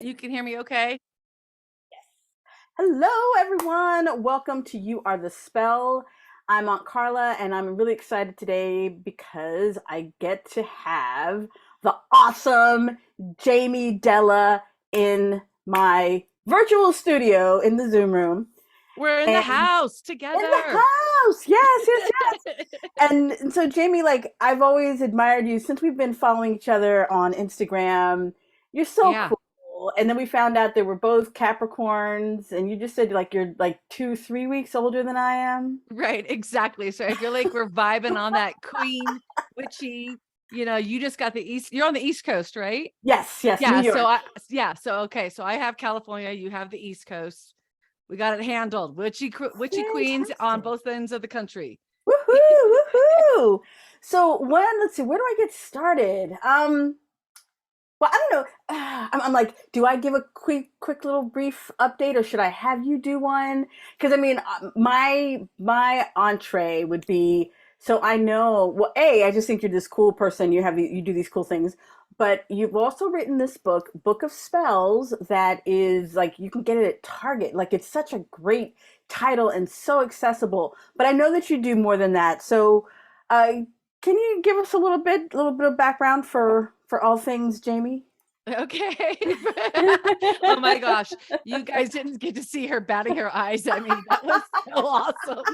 You can hear me okay? Hello, everyone. Welcome to You Are the Spell. I'm Aunt Carla, and I'm really excited today because I get to have the awesome Jamie Della in my virtual studio in the Zoom room. We're in the And house in the together. house, yes, yes, yes. And so, Jamie, like, I've always admired you since we've been following each other on Instagram. You're so Yeah, cool. And then we found out they were both Capricorns, and you just said like you're like 2, 3 weeks older than I am. right, exactly. So I feel like we're vibing on that queen, witchy, you just got you're on the East Coast, right? Yes, yes, New Yeah, York. so okay, so I have California, you have the East Coast. We got it handled. Witchy queens on Fantastic. both ends of the country. Woohoo, woohoo. So let's see, where do I get started? Well, I don't know. I'm like, do I give a quick little brief update, or should I have you do one? Because I mean, my entree would be, so I know. Well, I just think you're this cool person. You do these cool things, but you've also written this Book of Spells, that is like you can get it at Target. Like it's such a great title and so accessible. But I know that you do more than that. So, uh, can you give us little bit of background for all things Jamie? Okay. Oh my gosh. You guys didn't get to see her batting her eyes at me. That was so awesome.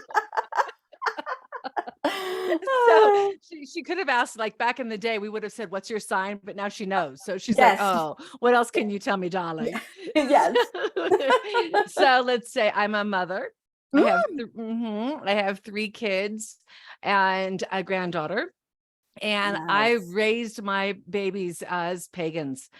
So she could have asked, like back in the day, we would have said, "What's your sign?" But now she knows. So she's like, Yes. "Oh, what else can you tell me, darling?" Yes. So let's say I'm a mother. Mm, I have 3 kids and a granddaughter. And I nice. raised my babies as pagans.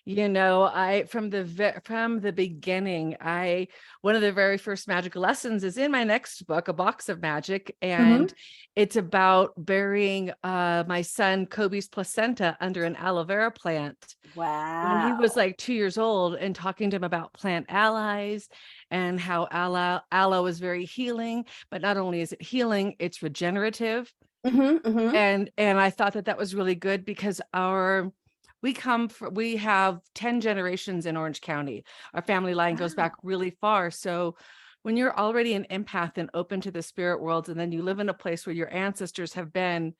I from the beginning, I one of the very first magical lessons is in my next book, A Box of Magick, Hmm. and it's about burying my son Kobe's placenta under an aloe vera plant when he was Wow. like 2 years old, and talking to him about plant allies and how aloe is very healing, but not only is it healing, it's regenerative. Hmm. Hmm. And I thought that was really good because we have 10 generations in Orange County. Our family line goes back Wow. really far. So when you're already an empath and open to the spirit worlds, and then you live in a place where your ancestors have been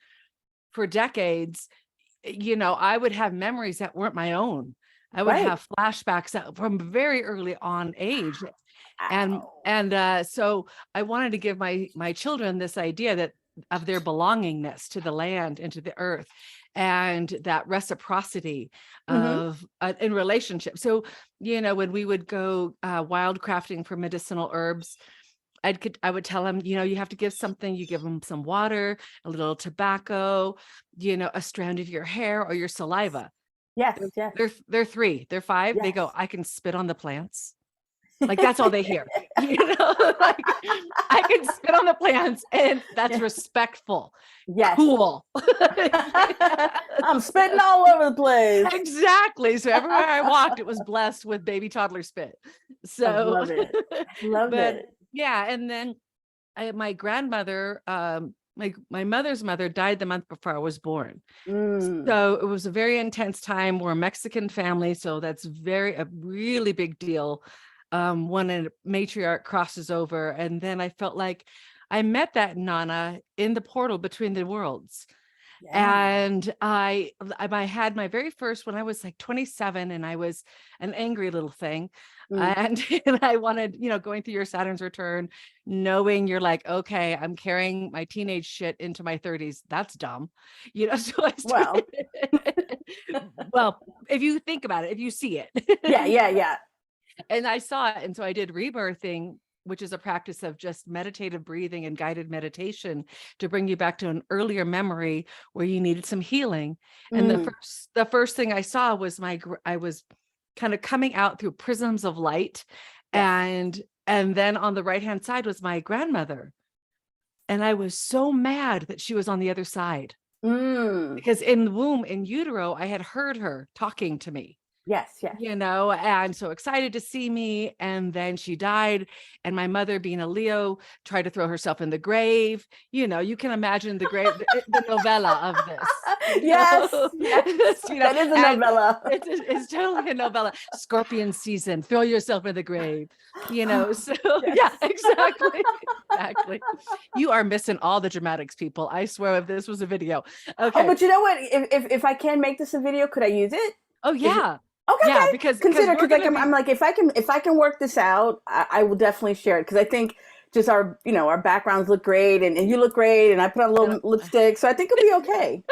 for decades, I would have memories that weren't my own. I would Right. have flashbacks from very early on age. And Wow. and so I wanted to give my children this idea that of their belongingness to the land and to the earth, and that reciprocity Hmm. of in relationship. So when we would go wild crafting for medicinal herbs, I would tell them, you have to give something. You give them some water, a little tobacco, a strand of your hair or your saliva. Yes. they're Yes. they're 3, they're 5. They go, Yes. I can spit on the plants. Like, that's all they hear, like, I can spit on the plants, and that's Yeah. respectful. Yes. Cool. I'm spitting all over the place. Exactly. So everywhere I walked, it was blessed with baby toddler spit. I So, love it. I love but it. yeah, and then my grandmother, my mother's mother died the month before I was born. Mm. So it was a very intense time. We're a Mexican family, so that's a really big deal when a matriarch crosses over. And then I felt like I met that Nana in the portal between the worlds. Yeah. And I had my very first when I was like 27, and I was an angry little thing. Mm. And, and I wanted, going through your Saturn's return, knowing you're like, okay, I'm carrying my teenage shit into my 30s. That's dumb. So I started. Well, Well, if you think about it, if you see yeah, it. yeah, yeah. And I saw it. And so I did rebirthing, which is a practice of just meditative breathing and guided meditation to bring you back to an earlier memory where you needed some healing. And the Mm. first thing I saw was I was kind of coming out through prisms of light. Yes. And then on the right hand side was my grandmother. And I was so mad that she was on the other side, Mm. because in the womb, in utero, I had heard her talking to me. Yes, yes. And so excited to see me. And then she died. And my mother, being a Leo, tried to throw herself in the grave. You can imagine the grave, the novella of this, Yes, yes. That is a and novella. it's totally a novella. Scorpion season, throw yourself in the grave, so Yes. yeah, exactly. Exactly. You are missing all the dramatics, people. I swear, if this was a video. Oh, Okay. but you know what? If I can make this a video, could I use it? Oh Is it yeah. okay? Yeah, Okay. because Consider, we're because like gonna I'm be like, if I can work this out, I will definitely share it, because I think just our our backgrounds look great, and you look great, and I put on a little lipstick, so I think it'll be okay.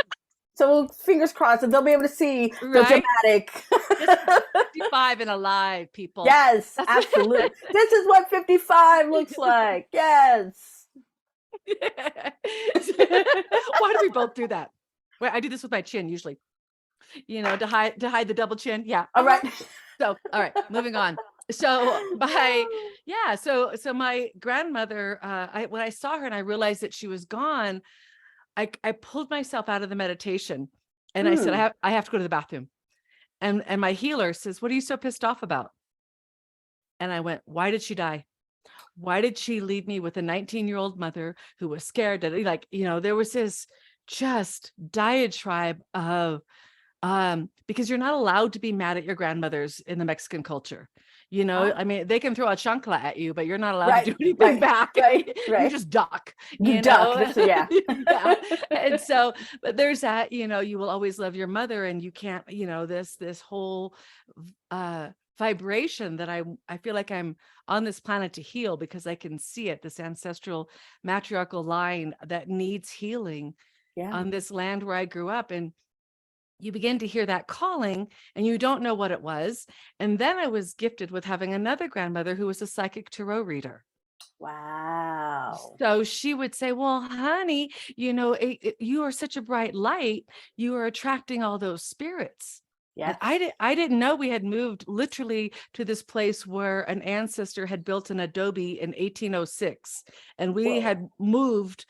So fingers crossed that they'll be able to see the right. dramatic. This 55 and alive, people. Yes, That's absolutely. This is what 55 looks like. Yes. Why do we both do that? Well, I do this with my chin usually, to hide the double chin. Yeah. All right. So, all right, moving on. So so my grandmother, when I saw her and I realized that she was gone, I pulled myself out of the meditation and I said, I have to go to the bathroom. And my healer says, "What are you so pissed off about?" And I went, "Why did she die? Why did she leave me with a 19-year-old mother who was scared that, there was this just diatribe of, because you're not allowed to be mad at your grandmothers in the Mexican culture. I mean, they can throw a chancla at you, but you're not allowed to do anything back. You just duck, You duck. Yeah. Yeah. And so, but there's that, you will always love your mother, and you can't, this whole vibration that I feel like I'm on this planet to heal, because I can see it, this ancestral matriarchal line that needs healing on this land where I grew up. And you begin to hear that calling and you don't know what it was. And then I was gifted with having another grandmother who was a psychic tarot reader. Wow. So she would say, "Well, honey, you are such a bright light. You are attracting all those spirits." Yes. And I didn't know we had moved literally to this place where an ancestor had built an adobe in 1806. And we had moved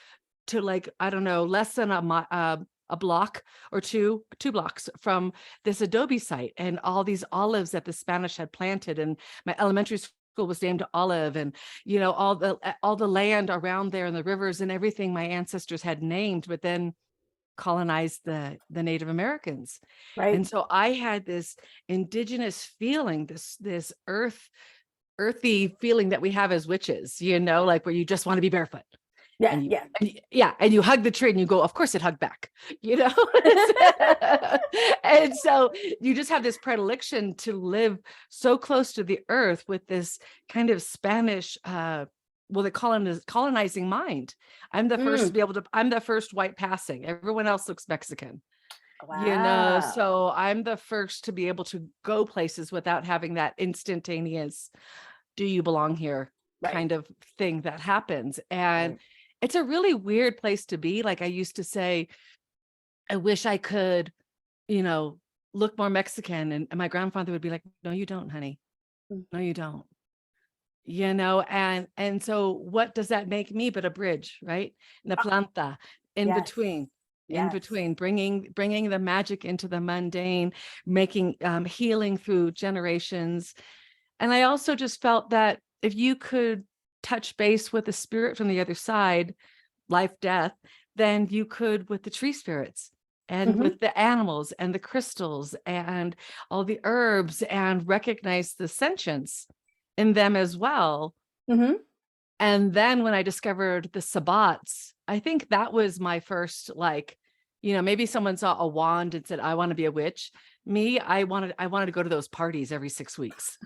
to, like, I don't know, less than a block or two blocks from this adobe site, and all these olives that the Spanish had planted. And my elementary school was named Olive, and all the land around there and the rivers and everything my ancestors had named, but then colonized the Native Americans. Right. And so I had this indigenous feeling, this earthy feeling that we have as witches, like where you just want to be barefoot. Yeah, And you hug the tree and you go, of course it hugged back, And so you just have this predilection to live so close to the earth with this kind of Spanish, they call it colonizing mind. I'm the first to be able to, I'm the first white passing. Everyone else looks Mexican. Wow. So I'm the first to be able to go places without having that instantaneous, do you belong here kind of thing that happens. And it's a really weird place to be. Like I used to say, I wish I could, look more Mexican. And my grandfather would be like, "No, you don't, honey. No, you don't." And so what does that make me but a bridge, right? The planta in between, bringing the magic into the mundane, making healing through generations. And I also just felt that if you could touch base with the spirit from the other side, life, death, then you could with the tree spirits and with the animals and the crystals and all the herbs, and recognize the sentience in them as well. And then when I discovered the sabbats, I think that was my first, maybe someone saw a wand and said, "I want to be a witch." Me, I wanted to go to those parties every 6 weeks.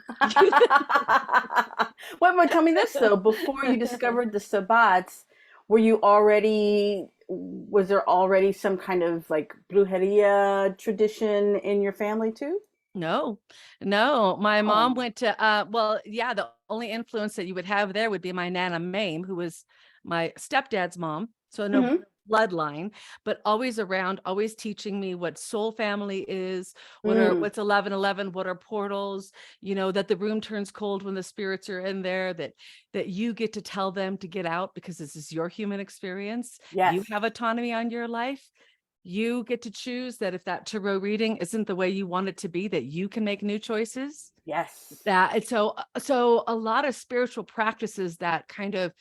Wait, tell me this though. Before you discovered the sabbats, was there already some kind of like brujeria tradition in your family too? No. My mom went to, the only influence that you would have there would be my Nana Mame, who was my stepdad's mom. So no bloodline, but always around, always teaching me what soul family is, what's 1111, what are portals, that the room turns cold when the spirits are in there, that you get to tell them to get out because this is your human experience. Yes. You have autonomy on your life. you get to choose that if that tarot reading isn't the way you want it to be, that you can make new choices. Yes. That it's so a lot of spiritual practices that kind of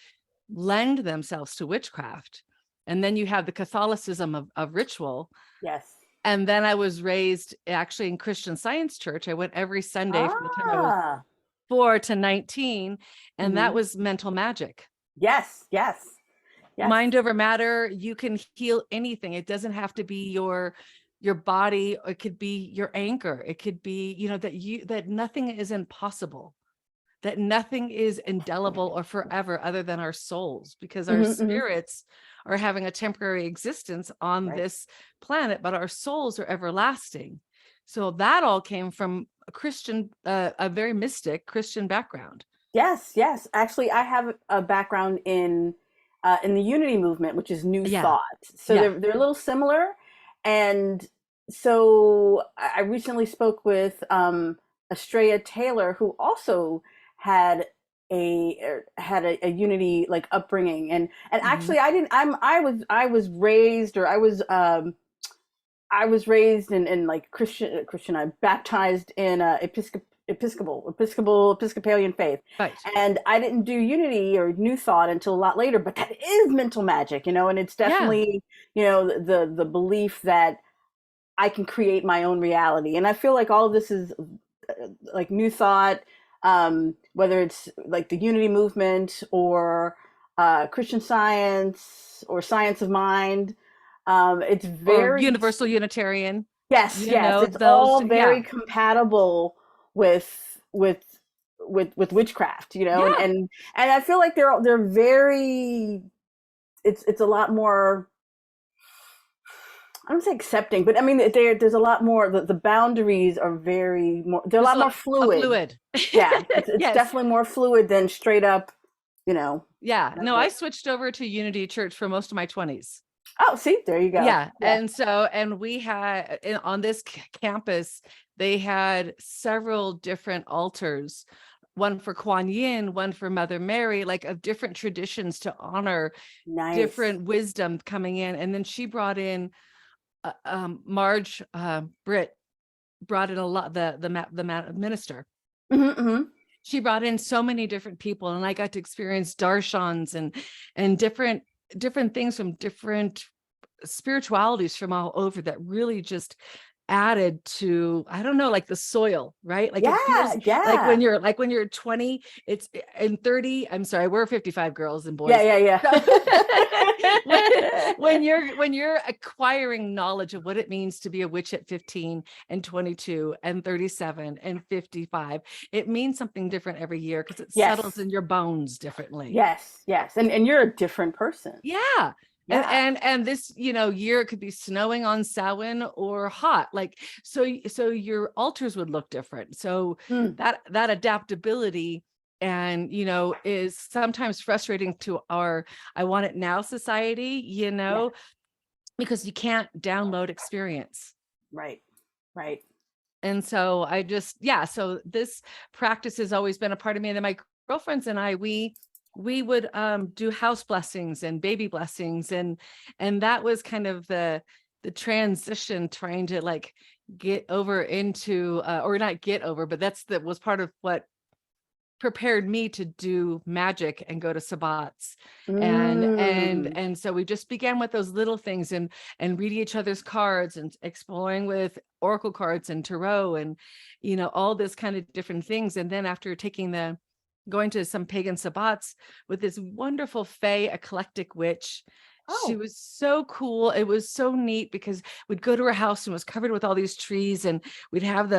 lend themselves to witchcraft. And then you have the Catholicism of ritual. Yes. And then I was raised actually in Christian Science church. I went every Sunday from the time I was Ah. 4 to 19, and that Mhm. was mental magic. Yes. Yes. Yes. Mind over matter. You can heal anything. It doesn't have to be your body. It could be your anchor. It could be, you know, that nothing is impossible, that nothing is indelible or forever other than our souls, because our Mhm, mhm. spirits are having a temporary existence on Right. this planet, but our souls are everlasting. So that all came from a Christian, a very mystic Christian background. Yes, yes. Actually, I have a background in the Unity movement, which is New Yeah, Thought. So yeah. they're a little similar. And so I recently spoke with Estrella Taylor, who also had a Unity like upbringing. And Mhm. actually, I was raised, or I was raised in like Christian. I baptized in Episcopalian faith, Right. and I didn't do Unity or New Thought until a lot later. But that is mental magic, and it's Yeah. definitely the belief that I can create my own reality. And I feel like all of this is like New Thought, whether it's like the Unity movement or Christian Science or Science of Mind. It's Or very, universal Unitarian, yes, you yes, know, it's those, all yeah. very compatible with with witchcraft, and Yeah. and I feel like they're very, it's a lot more, I don't say accepting, but I mean there's a lot more, the boundaries are very more, they're a There's lot a more lot of fluid. fluid. Yeah, it's Yes. definitely more fluid than straight up, you know. Yeah. No, I switched over to Unity Church for most of my 20s. Oh, see, there you go. Yeah. Yeah. And we had on this campus, they had several different altars, one for Kuan Yin, one for Mother Mary, like of different traditions to honor Nice. different wisdom coming in. And then she brought in Marge Britt brought in a lot, the minister. Mm-hmm, mm-hmm. She brought in so many different people, and I got to experience darshans and different things from different spiritualities from all over that really just added to, I don't know, like the soil, right? Like it Yeah, feels yeah. like when you're 20, it's and 30, I'm sorry, we're 55 girls and Yeah, boys. yeah, So yeah. when you're acquiring knowledge of what it means to be a witch at 15 and 22 and 37 and 55, it means something different every year because it settles Yes. in your bones differently. Yes, yes. And you're a different person. Yeah. And Yeah. and this, year it could be snowing on Samhain or hot. Like so your altars would look different. So Mm, that adaptability and is sometimes frustrating to our I want it now society, yeah. because you can't download experience. Right. Right. And so I just, yeah, so this practice has always been a part of me. And then my girlfriends and I, we would do house blessings and baby blessings. And that was kind of the transition, trying to like get over into or not get over, but that was part of what prepared me to do magic and go to sabbats. and and Mm. and so we just began with those little things and reading each other's cards and exploring with oracle cards and tarot and all this kind of different things. And then after going to some pagan sabbats with this wonderful fey eclectic witch, she Oh, was so cool. It was so neat because we'd go to her house and it was covered with all these trees, and we'd have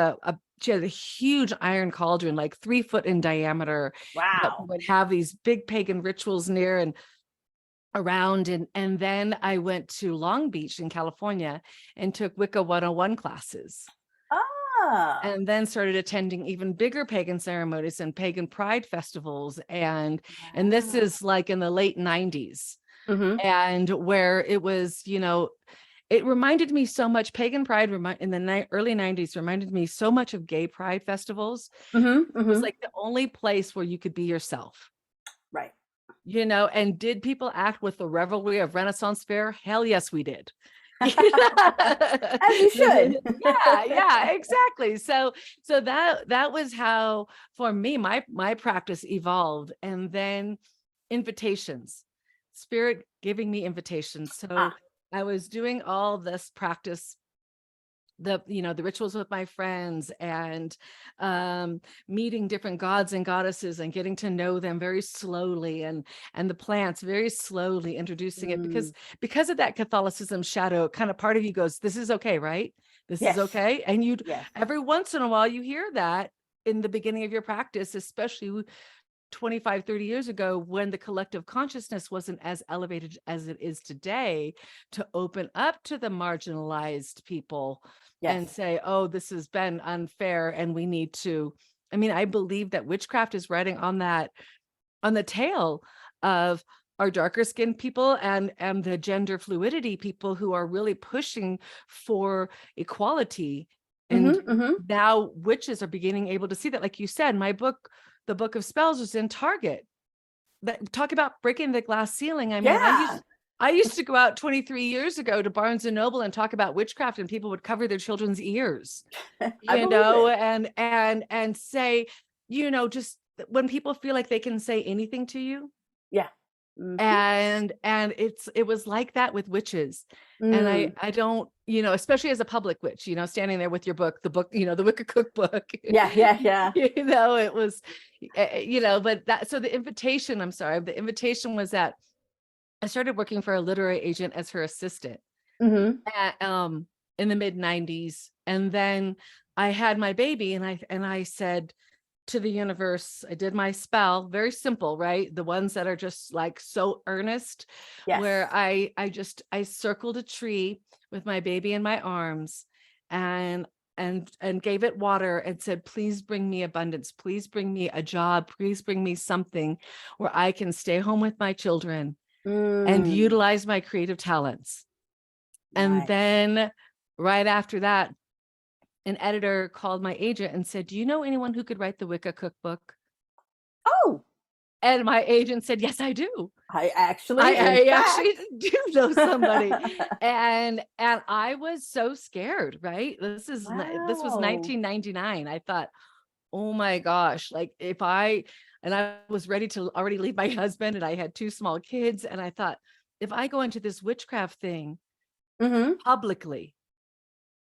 she had a huge iron cauldron, like 3 foot in diameter, that we wow. would have these big pagan rituals near and around. And then I went to Long Beach in California and took Wicca 101 classes, Ah. and then started attending even bigger pagan ceremonies and pagan pride festivals. And this Wow. is like in the late 90s, Mm-hmm. and where it was, it reminded me so much. Pagan pride in the early 90s reminded me so much of gay pride festivals. Mm-hmm. It was Mm-hmm. like the only place where you could be yourself. Right. And did people act with the revelry of Renaissance fair? Hell yes, we did. As you should. Yeah, exactly. So that was how, for me, my practice evolved. And then invitations, spirit giving me invitations. So Ah, I was doing all this practice, the rituals with my friends, and meeting different gods and goddesses and getting to know them very slowly, and the plants very slowly, introducing it, mm, because of that Catholicism shadow, kind of part of you goes, this is okay, right? This is yes, okay. And you, yes. every once in a while, you hear that in the beginning of your practice, especially 25, 30 years ago, when the collective consciousness wasn't as elevated as it is today, to open up to the marginalized people and Yes. say, oh, this has been unfair and we need to. I mean, I believe that witchcraft is riding on that, on the tail of our darker skinned people, and the gender fluidity people who are really pushing for equality. And Mm-hmm, mm-hmm. now witches are beginning able to see that. Like you said, my book, The Book of Spells, was in Target. That talk about breaking the glass ceiling. I mean, Yeah. I used to go out 23 years ago to Barnes and Noble and talk about witchcraft, and people would cover their children's ears, I believe it. and say, just when people feel like they can say anything to you. Yeah. Mm-hmm. And it was like that with witches. And Mm. I don't, especially as a public witch, standing there with your book, the Wicca cookbook. Yeah, yeah, yeah. It was, but that, so the invitation, I'm sorry, the invitation was that I started working for a literary agent as her assistant Mm-hmm. at, in the mid 90s. And then I had my baby, and I said to the universe, I did my spell, very simple, right? The ones that are just like so earnest, Yes. where I circled a tree with my baby in my arms, and gave it water and said, please bring me abundance, please bring me a job, please bring me something where I can stay home with my children and Mm. utilize my creative talents. And Nice. then right after that, an editor called my agent and said, do you know anyone who could write the Wicca cookbook? Oh, And my agent said, yes, I do. I actually, in I fact. actually do know somebody. And I was so scared, right? This was Wow. 1999. I thought, oh my gosh, like and I was ready to already leave my husband, and I had two small kids. And I thought, if I go into this witchcraft thing Mm-hmm.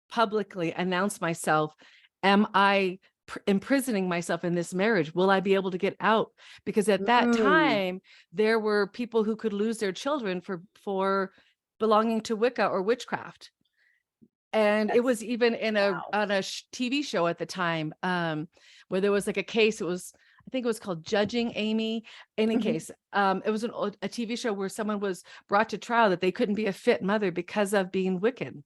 publicly, announce myself, am I imprisoning myself in this marriage? Will I be able to get out? Because at that Mm. time, there were people who could lose their children for belonging to Wicca or witchcraft. And it That's was even in wow. on a TV show at the time, where there was like a case. I think it was called Judging Amy. Any Mm-hmm. case, it was a TV show where someone was brought to trial that they couldn't be a fit mother because of being Wiccan.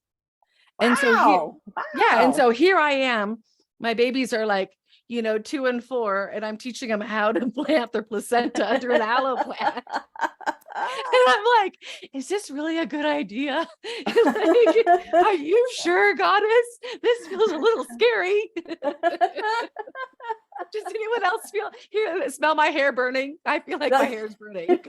And so here, Wow. yeah, and Wow. so here I am. My babies are like, 2 and 4, and I'm teaching them how to plant their placenta under an aloe plant. And I'm like, is this really a good idea? Like, are you sure, goddess? This feels a little scary. Does anyone else smell my hair burning? I feel like my hair's burning.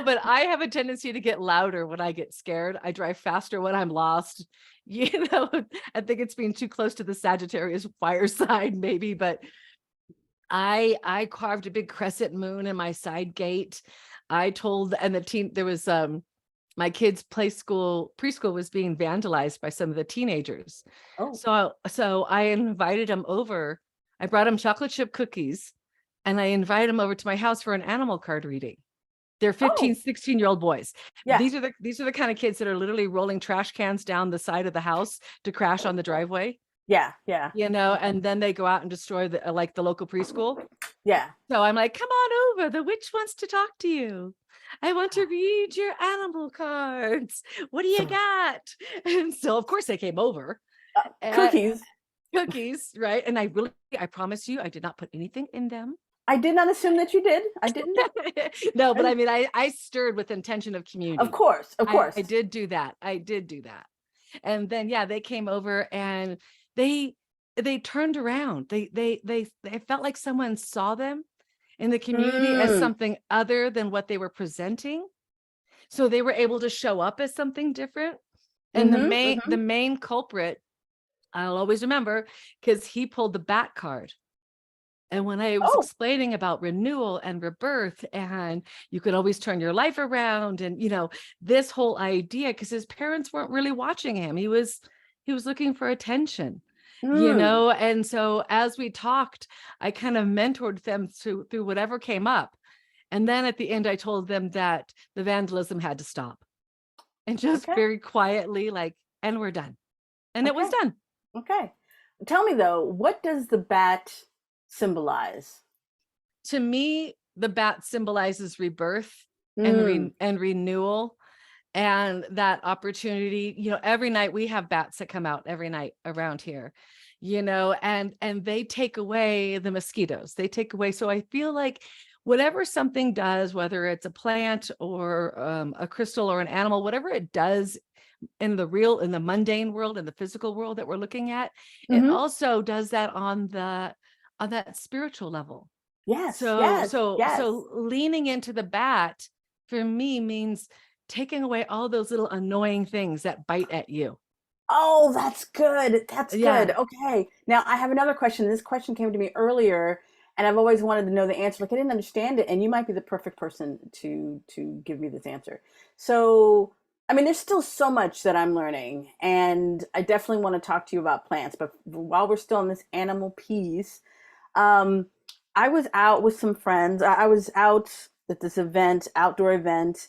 But I have a tendency to get louder when I get scared. I drive faster when I'm lost. I think it's being too close to the Sagittarius fire sign, maybe, but I carved a big crescent moon in my side gate. I told, and the teen, there was my kids' preschool was being vandalized by some of the teenagers. Oh, So I invited them over. I brought them chocolate chip cookies, and I invited them over to my house for an animal card reading. They're 15, oh, 16-year-old boys. yeah, These are the kind of kids that are literally rolling trash cans down the side of the house to crash on the driveway, yeah, yeah, and then they go out and destroy the local preschool. yeah. So I'm like, come on over. The witch wants to talk to you. I want to read your animal cards. What do you So got? And so of course they came over. And cookies. cookies, right? And I promise you, I did not put anything in them. I did not assume that you did. I didn't. No, but I mean, I stirred with intention of Of community. course, of course. I did do that. And then, yeah, they came over, and they turned around. They felt like someone saw them in the community as Mm, something other than what they were presenting. So they were able to show up as something different. And the main culprit, I'll always remember, because he pulled the bat card. And when I was explaining about renewal and rebirth, and you could always turn your life around, and this whole idea, because his parents weren't really watching him, he was looking for attention, and so as we talked, I kind of mentored them through whatever came up. And then at the end, I told them that the vandalism had to stop, and just very quietly, and we're done. And it was done. Okay. Tell me though, what does the bat symbolize? To me, the bat symbolizes rebirth and renewal, and that opportunity. Every night we have bats that come out every night around here, and they take away the mosquitoes. They take away. So I feel like whatever something does, whether it's a plant or a crystal or an animal, whatever it does in the mundane world, in the physical world that we're looking at, it also does that on that spiritual level. So leaning into the bat for me means taking away all those little annoying things that bite at you. Oh, that's good. That's good. Okay. Now I have another question. This question came to me earlier, and I've always wanted to know the answer. Like, I didn't understand it, and you might be the perfect person to give me this answer. So, I mean, there's still so much that I'm learning, and I definitely want to talk to you about plants. But while we're still on this animal piece, I was out with some friends. I was out at this outdoor event,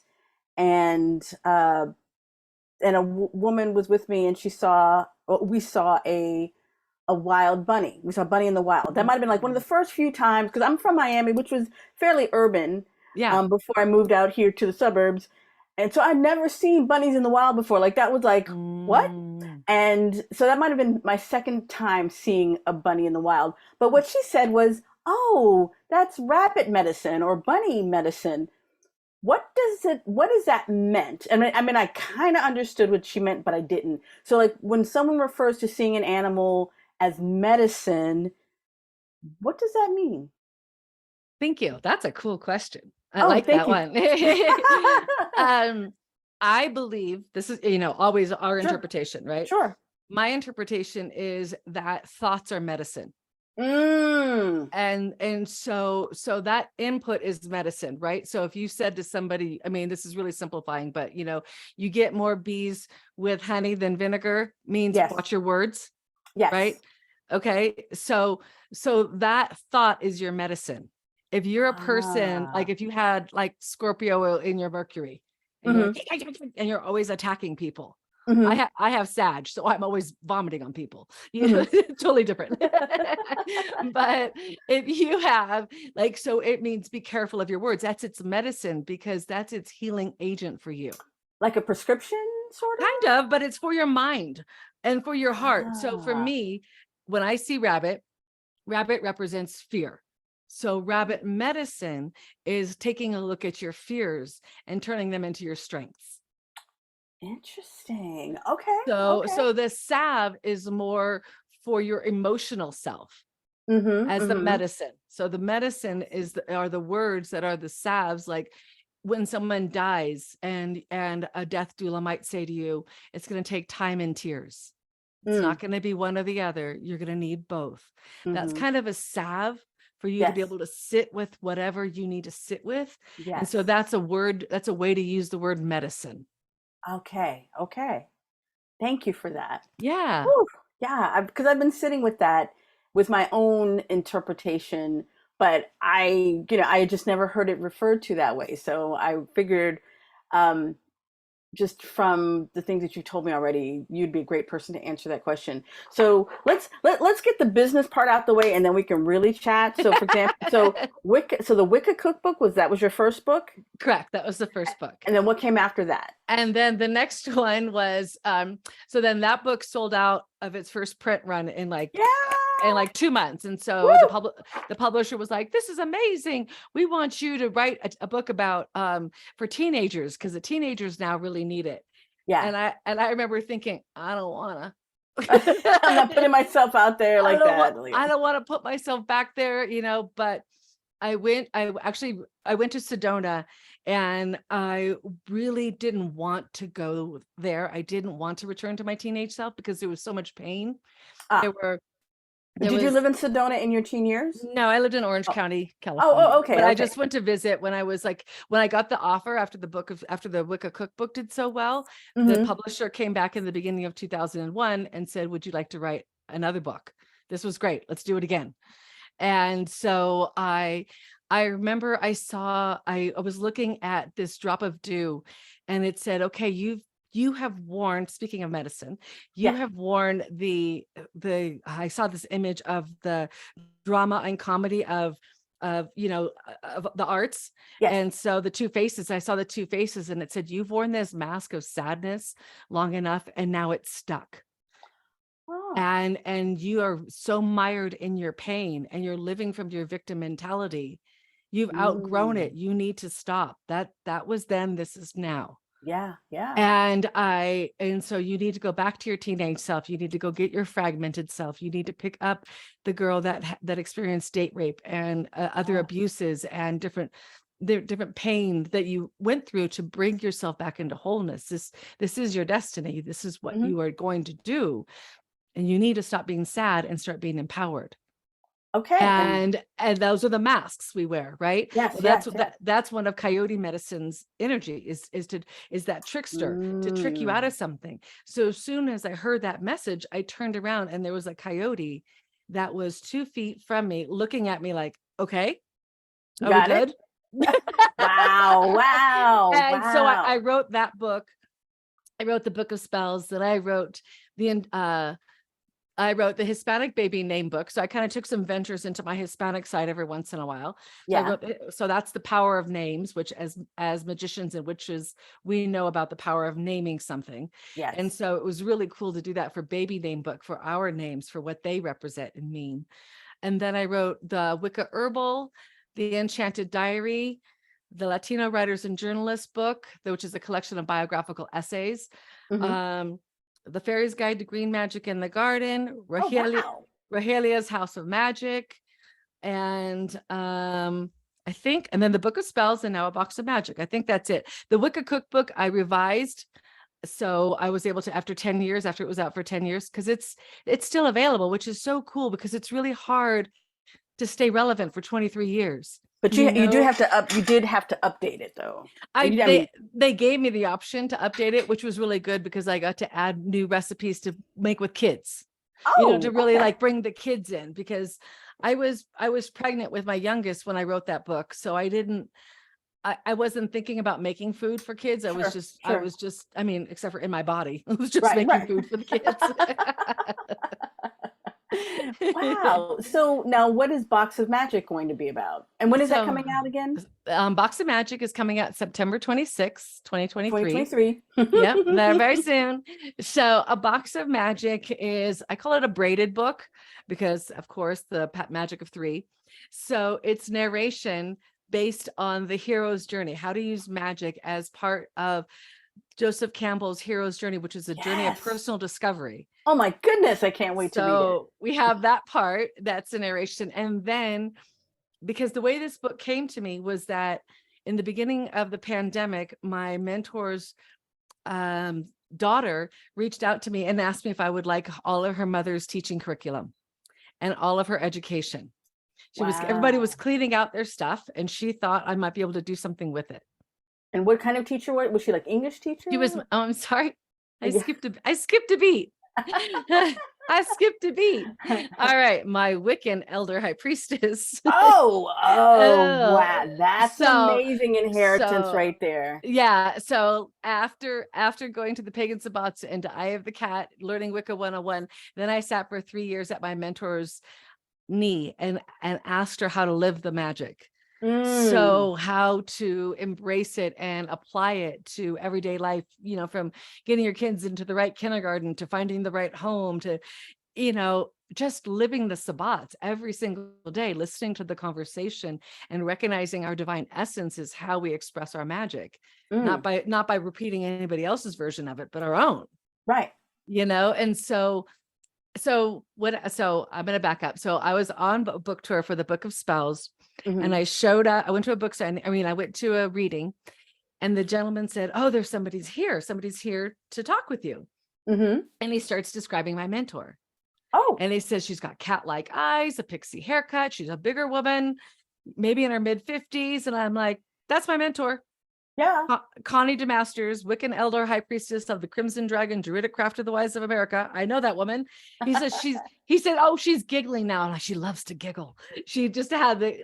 and a woman was with me, and we saw a wild bunny. We saw a bunny in the wild. That might have been like one of the first few times, because I'm from Miami, which was fairly urban. Before I moved out here to the suburbs. And so I'd never seen bunnies in the wild before. Like, that was like, what? And so that might have been my second time seeing a bunny in the wild. But what she said was, oh, that's rabbit medicine or bunny medicine. What is that meant? I mean, I kind of understood what she meant, but I didn't. So like, when someone refers to seeing an animal as medicine, what does that mean? Thank you. That's a cool question. I like that one. I believe this is, always our interpretation, right? Sure. My interpretation is that thoughts are medicine. And so that input is medicine, right? So if you said to somebody, I mean, this is really simplifying, but you get more bees with honey than vinegar, means watch your words. Yes. Right. Okay. So that thought is your medicine. If you're a person, like if you had like Scorpio in your Mercury, and you're always attacking people. I have Sag, so I'm always vomiting on people. Totally different. But if you have so it means be careful of your words. That's its medicine, because that's its healing agent for you. Like a prescription, sort of? Kind of, but it's for your mind and for your heart. So for me, when I see rabbit represents fear. So rabbit medicine is taking a look at your fears and turning them into your strengths. Interesting. Okay. So the salve is more for your emotional self as the medicine. So the medicine are the words that are the salves. Like when someone dies, and a death doula might say to you, it's going to take time and tears. It's not going to be one or the other. You're going to need both. That's kind of a salve for you to be able to sit with whatever you need to sit with. And so that's a way to use the word medicine. Okay. Thank you for that. Yeah. Whew. Yeah, because I've been sitting with that, with my own interpretation, but I just never heard it referred to that way. So I figured, just from the things that you told me already, you'd be a great person to answer that question. So let's get the business part out the way, and then we can really chat. So for example, the Wicca Cookbook, was your first book? Correct. That was the first book. And then what came after that? And then the next one was, so then that book sold out of its first print run in like 2 months. And so the publisher was like, this is amazing. We want you to write a book about, for teenagers, because the teenagers now really need it. Yeah. And I remember thinking, I don't want to. I'm not putting myself out there like that. I don't want to put myself back there, but I went to Sedona, And I really didn't want to go there. I didn't want to return to my teenage self because there was so much pain. Ah, There were there did you was live in Sedona in your teen years? No, I lived in Orange Oh, County, oh, California, okay, but I okay. just went to visit when I was like, when I got the offer after the Wicca cookbook did so well, the Mm-hmm. publisher came back in the beginning of 2001 and said, would you like to write another book? This was great. Let's do it again. And so I remember I was looking at this drop of dew, and it said, okay, you have worn, speaking of medicine, you Yeah. have worn I saw this image of the drama and comedy of of the arts. Yes. And so the two faces, I saw the two faces, and it said, you've worn this mask of sadness long enough, and now it's stuck. Oh. And you are so mired in your pain, and you're living from your victim mentality. You've outgrown Mm. it. You need to stop. That was then, this is now. Yeah, yeah. And so you need to go back to your teenage self. You need to go get your fragmented self. You need to pick up the girl that experienced date rape and other Yeah. abuses and different pain that you went through to bring yourself back into wholeness. This is your destiny. This is what Mm-hmm. you are going to do. And you need to stop being sad and start being empowered. Okay. And And those are the masks we wear, right? yes, Well, yes, yes. that's one of coyote medicine's energy, is that trickster to trick you out Mm. of something. So as soon as I heard that message, I turned around, and there was a coyote that was 2 feet from me, looking at me like, okay, are we Got it? good? Wow, wow, And so I wow. wrote that book. I wrote the Book of Spells. Then I wrote the Hispanic baby name book. So I kind of took some ventures into my Hispanic side every once in a while. So I Yeah. wrote, so that's the power of names, which as magicians and witches, we know about the power of naming something. And Yes. so it was really cool to do that for baby name book, for our names, for what they represent and mean. And then I wrote the Wicca Herbal, the Enchanted Diary, the Latino Writers and Journalists book, which is a collection of biographical essays. Mm-hmm. The Fairy's Guide to Green Magic in the Garden, Oh, wow. Rogelia's House of Magic, and I think, and then the Book of Spells, and now A Box of Magic. I think that's it. The Wicca Cookbook I revised, so I was able to, after 10 years, after it was out for 10 years, because it's still available, which is so cool, because it's really hard to stay relevant for 23 years. But you did have to update it though. They gave me the option to update it, which was really good, because I got to add new recipes to make with kids, to really okay. like bring the kids in, because I was pregnant with my youngest when I wrote that book. So I wasn't thinking about making food for kids. I was just, I mean, except for in my body, I was just Right, making right. food for the kids. Wow. So now what is Box of Magic going to be about? And when is that coming out again? Box of Magic is coming out September 26, 2023. 2023. Yep, very soon. So A Box of Magic is, I call it a braided book, because of course the magic of 3. So it's narration based on the hero's journey, how to use magic as part of Joseph Campbell's hero's journey, which is a journey of Yes. personal discovery. Oh my goodness, I can't wait to read it. So we have that part, that's the narration. And then, because the way this book came to me was that in the beginning of the pandemic, my mentor's daughter reached out to me and asked me if I would like all of her mother's teaching curriculum and all of her education. Everybody was cleaning out their stuff, and she thought I might be able to do something with it. And what kind of teacher was she? Like English teacher? She was, oh, I'm sorry. I skipped a beat. I skipped a beat. All right. My Wiccan elder high priestess. Oh, wow. That's amazing inheritance right there. Yeah. So after going to the Pagan Sabbats and to Eye of the Cat, learning Wicca 101, then I sat for 3 years at my mentor's knee and asked her how to live the magic. So how to embrace it and apply it to everyday life, from getting your kids into the right kindergarten to finding the right home to, just living the Sabbats every single day, listening to the conversation and recognizing our divine essence is how we express our magic, not by repeating anybody else's version of it, but our own. Right. And so so I'm going to back up. So I was on a book tour for the Book of Spells, and Mm-hmm. I showed up. I went to a bookstore. I went to a reading, and the gentleman said, "Oh, there's somebody's here. Somebody's here to talk with you." Mm-hmm. And he starts describing my mentor. Oh, And he says she's got cat-like eyes, a pixie haircut. She's a bigger woman, maybe in her mid-50s. And I'm like, that's my mentor. yeah. Connie DeMasters, Wiccan Elder High Priestess of the Crimson Dragon, Druidic Craft of the Wise of America. I know that woman. He said, oh, she's giggling now. And she loves to giggle. She just had the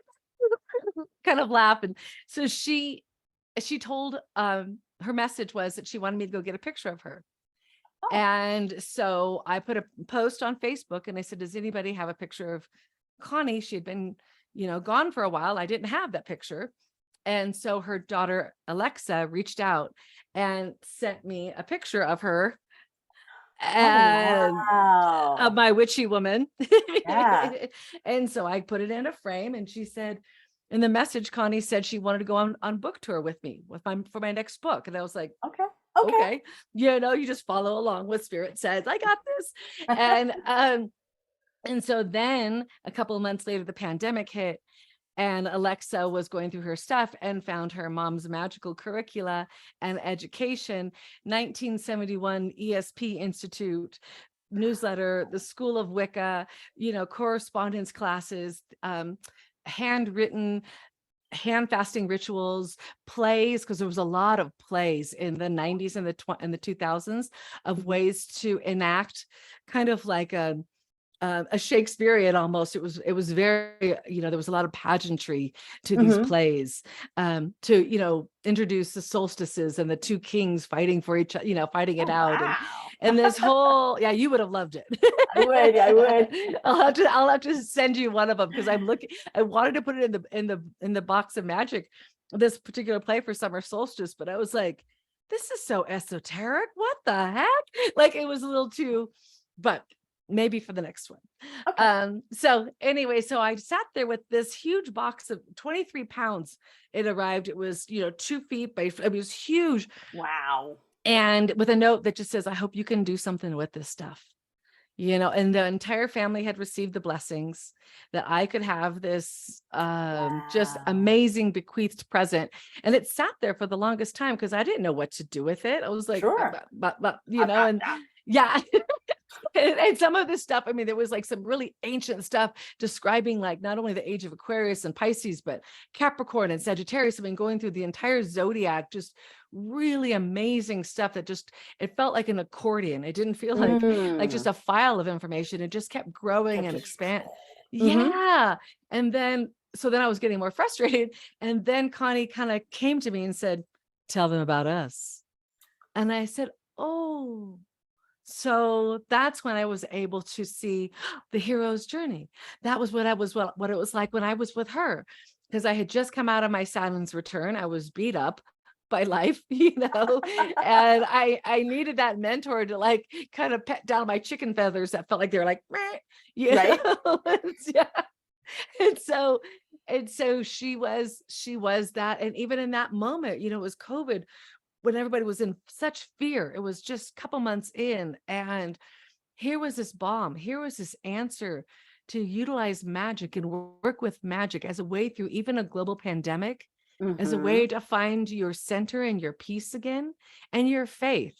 kind of laugh. And so she told, her message was that she wanted me to go get a picture of her. Oh, And so I put a post on Facebook and I said, does anybody have a picture of Connie? She had been, gone for a while. I didn't have that picture. And so her daughter, Alexa, reached out and sent me a picture of her oh, and of wow. my witchy woman. Yeah. And so I put it in a frame, and she said, in the message, Connie said she wanted to go on book tour with me for my next book. And I was like, Okay. Okay. okay, you just follow along what spirit says. I got this. And so then a couple of months later, the pandemic hit, and Alexa was going through her stuff and found her mom's magical curricula and education, 1971 ESP Institute newsletter, the School of Wicca, correspondence classes, handwritten hand fasting rituals, plays, because there was a lot of plays in the 90s and the 2000s of Mhm. ways to enact kind of like a Shakespearean almost. It was very, there was a lot of pageantry to these Mhm. plays, to introduce the solstices and the two kings fighting for each other, fighting it Oh, out, wow. and this whole, yeah, you would have loved it. I would. I would. I'll have to send you one of them, because I wanted to put it in the box of magic, this particular play for summer solstice, but I was like, this is so esoteric. What the heck? Like, it was a little too, but maybe for the next one. Okay. So anyway, so I sat there with this huge box of 23 pounds. It arrived. It was, 2 feet by, it was huge. Wow. And with a note that just says, I hope you can do something with this stuff. And the entire family had received the blessings that I could have this just Wow. amazing bequeathed present. And it sat there for the longest time because I didn't know what to do with it. I was like, Sure. and yeah. And some of this stuff, I mean, there was like some really ancient stuff describing like not only the age of Aquarius and Pisces, but Capricorn and Sagittarius. I mean, going through the entire zodiac, just really amazing stuff that just, it felt like an accordion. It didn't feel like just Mm. a file of information. It just kept growing Kept and just. expand. Mm-hmm. Yeah. And then, so then I was getting more frustrated. And then Connie kind of came to me and said, tell them about us. And I said, oh. So that's when I was able to see the hero's journey. That was what it was like when I was with her, because I had just come out of my Saturn's return. I was beat up by life, and I needed that mentor to like kind of pet down my chicken feathers that felt like they were like, meh, Right. yeah. And so she was that. And even in that moment, it was COVID, when everybody was in such fear. It was just a couple months in, and here was this bomb. Here was this answer to utilize magic and work with magic as a way through even a global pandemic, as a Mm-hmm. way to find your center and your peace again, and your faith,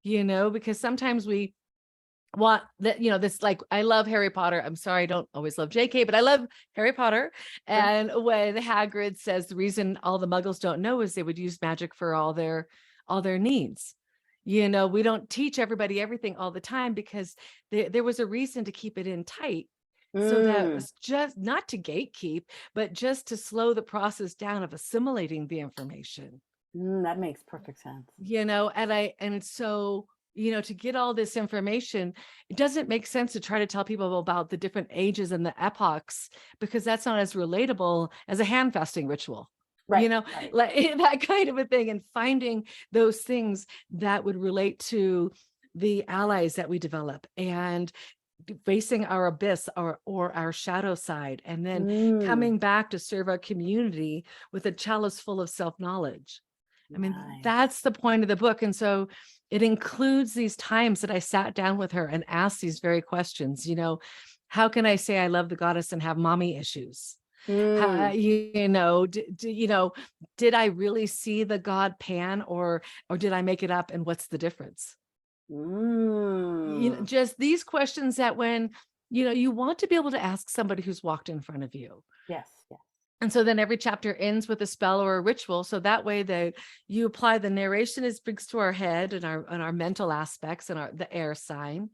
because sometimes we want that, this, like, I love Harry Potter. I'm sorry, I don't always love JK, but I love Harry Potter. Sure. And when Hagrid says the reason all the muggles don't know is they would use magic for all their needs. We don't teach everybody everything all the time, because there was a reason to keep it in tight. So that Mm. was just not to gatekeep, but just to slow the process down of assimilating the information. That makes perfect sense. And so, to get all this information, it doesn't make sense to try to tell people about the different ages and the epochs, because that's not as relatable as a hand fasting ritual, Right. Right. like that kind of a thing. And finding those things that would relate to the allies that we develop, and facing our abyss or our shadow side, and then Mm. coming back to serve our community with a chalice full of self-knowledge. I mean, Nice. that's the point of the book. And so it includes these times that I sat down with her and asked these very questions. How can I say I love the goddess and have mommy issues? Mm. Did I really see the god Pan, or did I make it up? And what's the difference? Mm. Just these questions that when, you want to be able to ask somebody who's walked in front of you. Yes. Yes. And so then every chapter ends with a spell or a ritual. So that way you apply the narration is brings to our head and our mental aspects and the air sign.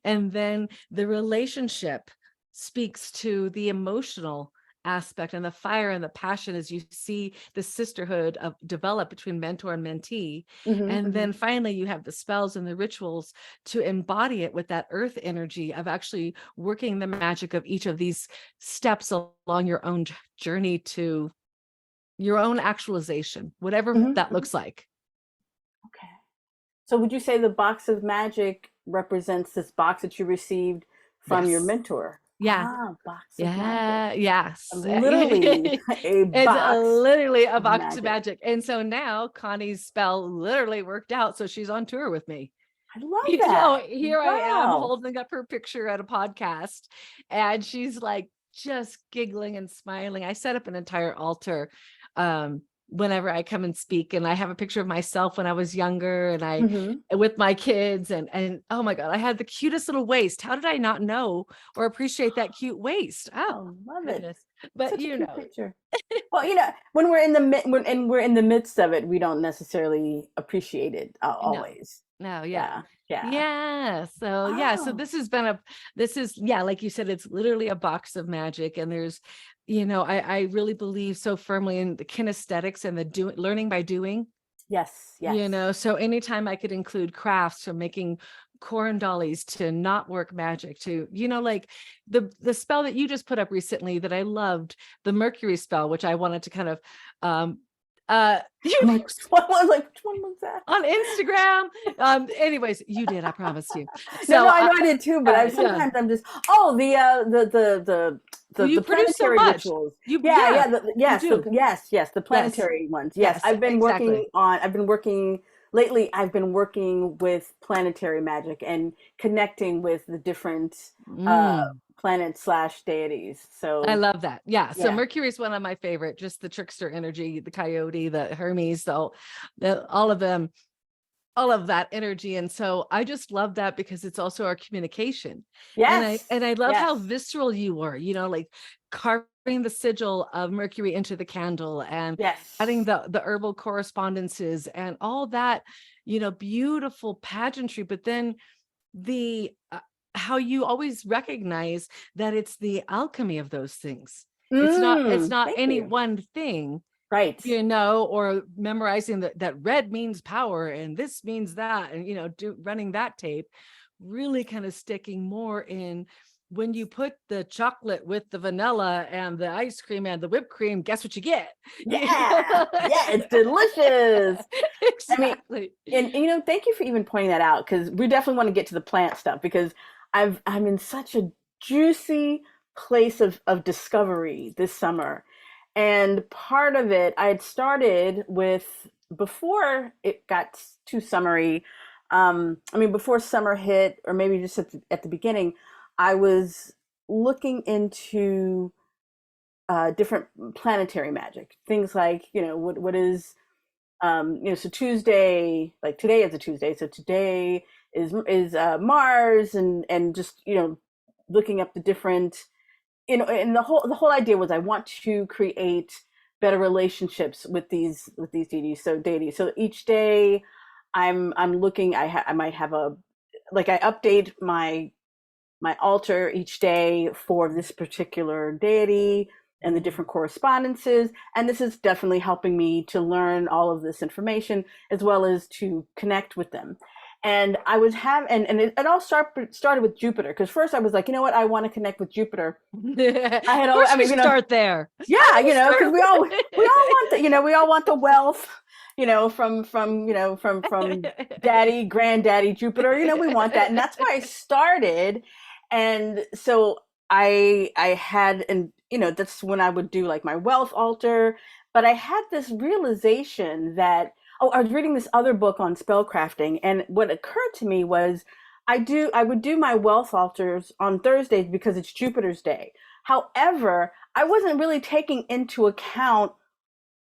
And then the relationship speaks to the emotional aspect and the fire and the passion as you see the sisterhood of develop between mentor and mentee. And then finally you have the spells and the rituals to embody it with that earth energy of actually working the magic of each of these steps along your own journey to your own actualization, whatever that looks like. Okay. So would you say the box of magic represents this box that you received from your Yes. mentor? Yeah. Box of Yeah. magic. Yes. Literally a It's box literally a of box of magic. magic. And so now Connie's spell literally worked out. So she's on tour with me. I love that. Here I am Wow. holding up her picture at a podcast, and she's like just giggling and smiling. I set up an entire altar whenever I come and speak, and I have a picture of myself when I was younger and I with my kids, and oh my God, I had the cutest little waist. How did I not know or appreciate that cute waist? Oh, love Goodness. it. But Such a cute picture. Well, when we're in the midst of it, we don't necessarily appreciate it always. No, Yeah. So Oh. this is like you said, it's literally a box of magic. And there's, I really believe so firmly in the kinesthetics and the learning by doing. Yes. So anytime I could include crafts from making corn dollies to not work magic to, like the spell that you just put up recently that I loved, the Mercury spell, which I wanted to kind of Which one was that? On Instagram. Anyways, you did, I promised you. So no, I know I did too, but sometimes I'm just the planetary rituals. The planetary ones. Yes, I've been working lately. I've been working with planetary magic and connecting with the different planets / deities. So I love that. So Mercury is one of my favorite, just the trickster energy, the coyote, the Hermes, all of them, all of that energy. And so I just love that because it's also our communication. Yes. And I love how visceral you were, like carving the sigil of Mercury into the candle and adding the herbal correspondences and all that, beautiful pageantry. But then how you always recognize that it's the alchemy of those things. It's not any one thing, right? Or memorizing that red means power and this means that, and running that tape, really kind of sticking more in when you put the chocolate with the vanilla and the ice cream and the whipped cream, guess what you get? It's delicious. Exactly. I mean, and thank you for even pointing that out, because we definitely want to get to the plant stuff, because I'm in such a juicy place of discovery this summer. And part of it I had started with before it got too summery. Before summer hit, or maybe just at the beginning, I was looking into different planetary magic, things like, what is, so Tuesday, like today is a Tuesday. So today is Mars, and just, looking up the different, and the whole idea was I want to create better relationships with these deities. So each day I'm looking, I might have I update my altar each day for this particular deity and the different correspondences. And this is definitely helping me to learn all of this information as well as to connect with them. And I was and it all started with Jupiter, because first I was like, I want to connect with Jupiter. Start there. Yeah, because we all want the wealth, from daddy, granddaddy Jupiter. We want that, and that's why I started. And so I had, and that's when I would do like my wealth altar. But I had this realization that Oh, I was reading this other book on spell crafting, and what occurred to me was I would do my wealth altars on Thursdays because it's Jupiter's day. However, I wasn't really taking into account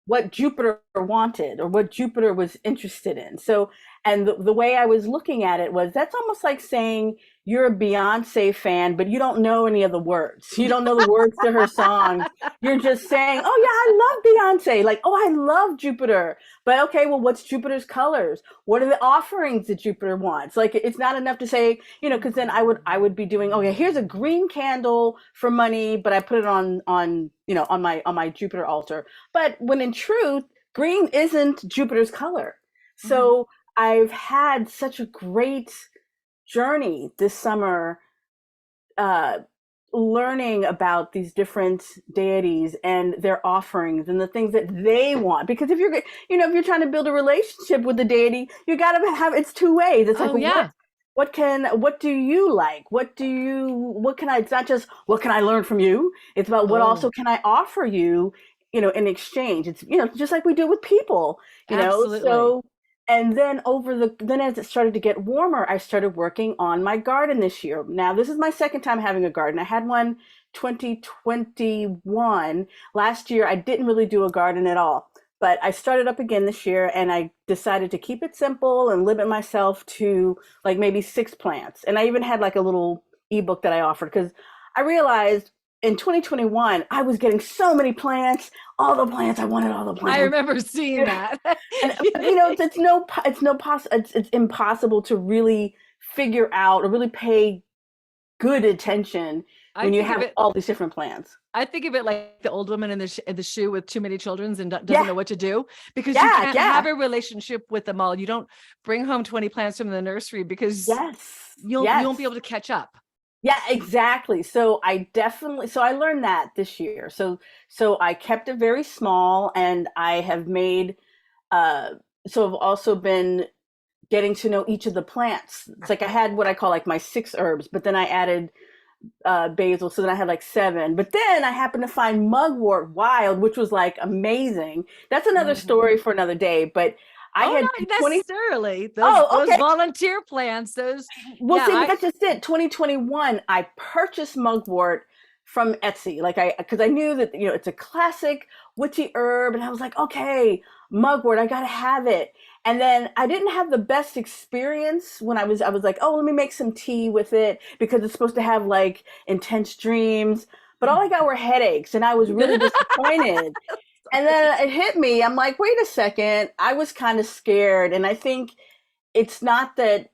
what Jupiter wanted or what Jupiter was interested in. So, and the way I was looking at it was that's almost like saying you're a Beyonce fan, but you don't know any of the words. You don't know the words to her songs. You're just saying, oh, yeah, I love Beyonce. Like, oh, I love Jupiter. But okay, well, what's Jupiter's colors? What are the offerings that Jupiter wants? Like, it's not enough to say, because then I would be doing, okay, here's a green candle for money, but I put it on my Jupiter altar. But when in truth, green isn't Jupiter's color. So I've had such a great journey this summer, uh, learning about these different deities and their offerings and the things that they want. Because if you're trying to build a relationship with the deity, you got to have, it's two ways. It's like, yeah. what do you like? It's not just what can I learn from you? It's about what also can I offer you, in exchange. It's, just like we do with people, Absolutely. so, and then then as it started to get warmer, I started working on my garden this year. Now, this is my second time having a garden. I had one 2021. Last year, I didn't really do a garden at all. But I started up again this year, and I decided to keep it simple and limit myself to like maybe 6 plants. And I even had like a little ebook that I offered because I realized in 2021 I was getting so many plants, all the plants. I wanted all the plants. I remember seeing that. And it's impossible to really figure out or really pay good attention when you have all these different plants. I think of it like the old woman in the shoe with too many children and doesn't know what to do, because you can't have a relationship with them all. You don't bring home 20 plants from the nursery because you won't be able to catch up. Yeah, exactly. So I learned that this year. So I kept it very small, and I have made, so I've also been getting to know each of the plants. It's like I had what I call like my 6 herbs, but then I added basil, so then I had like 7. But then I happened to find mugwort wild, which was like amazing. That's another story for another day. But I had not necessarily those volunteer plants. Those that's just it. 2021, I purchased mugwort from Etsy, because I knew that it's a classic witchy herb, and I was like, okay, mugwort, I gotta have it. And then I didn't have the best experience when I was like, oh, let me make some tea with it because it's supposed to have like intense dreams. But all I got were headaches, and I was really disappointed. And then it hit me. I'm like, wait a second. I was kind of scared. And I think it's not that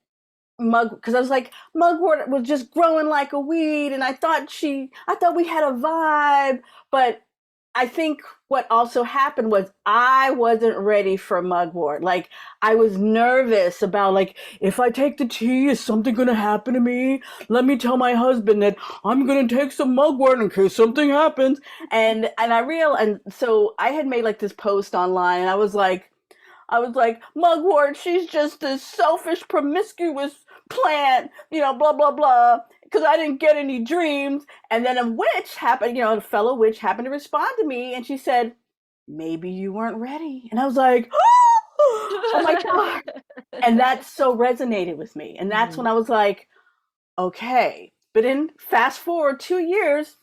because I was like, mugwort was just growing like a weed. And I thought we had a vibe. But I think what also happened was I wasn't ready for mugwort. Like, I was nervous about, like, if I take the tea, is something going to happen to me? Let me tell my husband that I'm going to take some mugwort in case something happens. And so I had made like this post online, and I was like, mugwort, she's just this selfish, promiscuous plant, blah, blah, blah, because I didn't get any dreams. And then a fellow witch happened to respond to me, and she said, maybe you weren't ready. And I was like, oh my God. And that so resonated with me. And that's when I was like, okay. But in fast forward 2 years,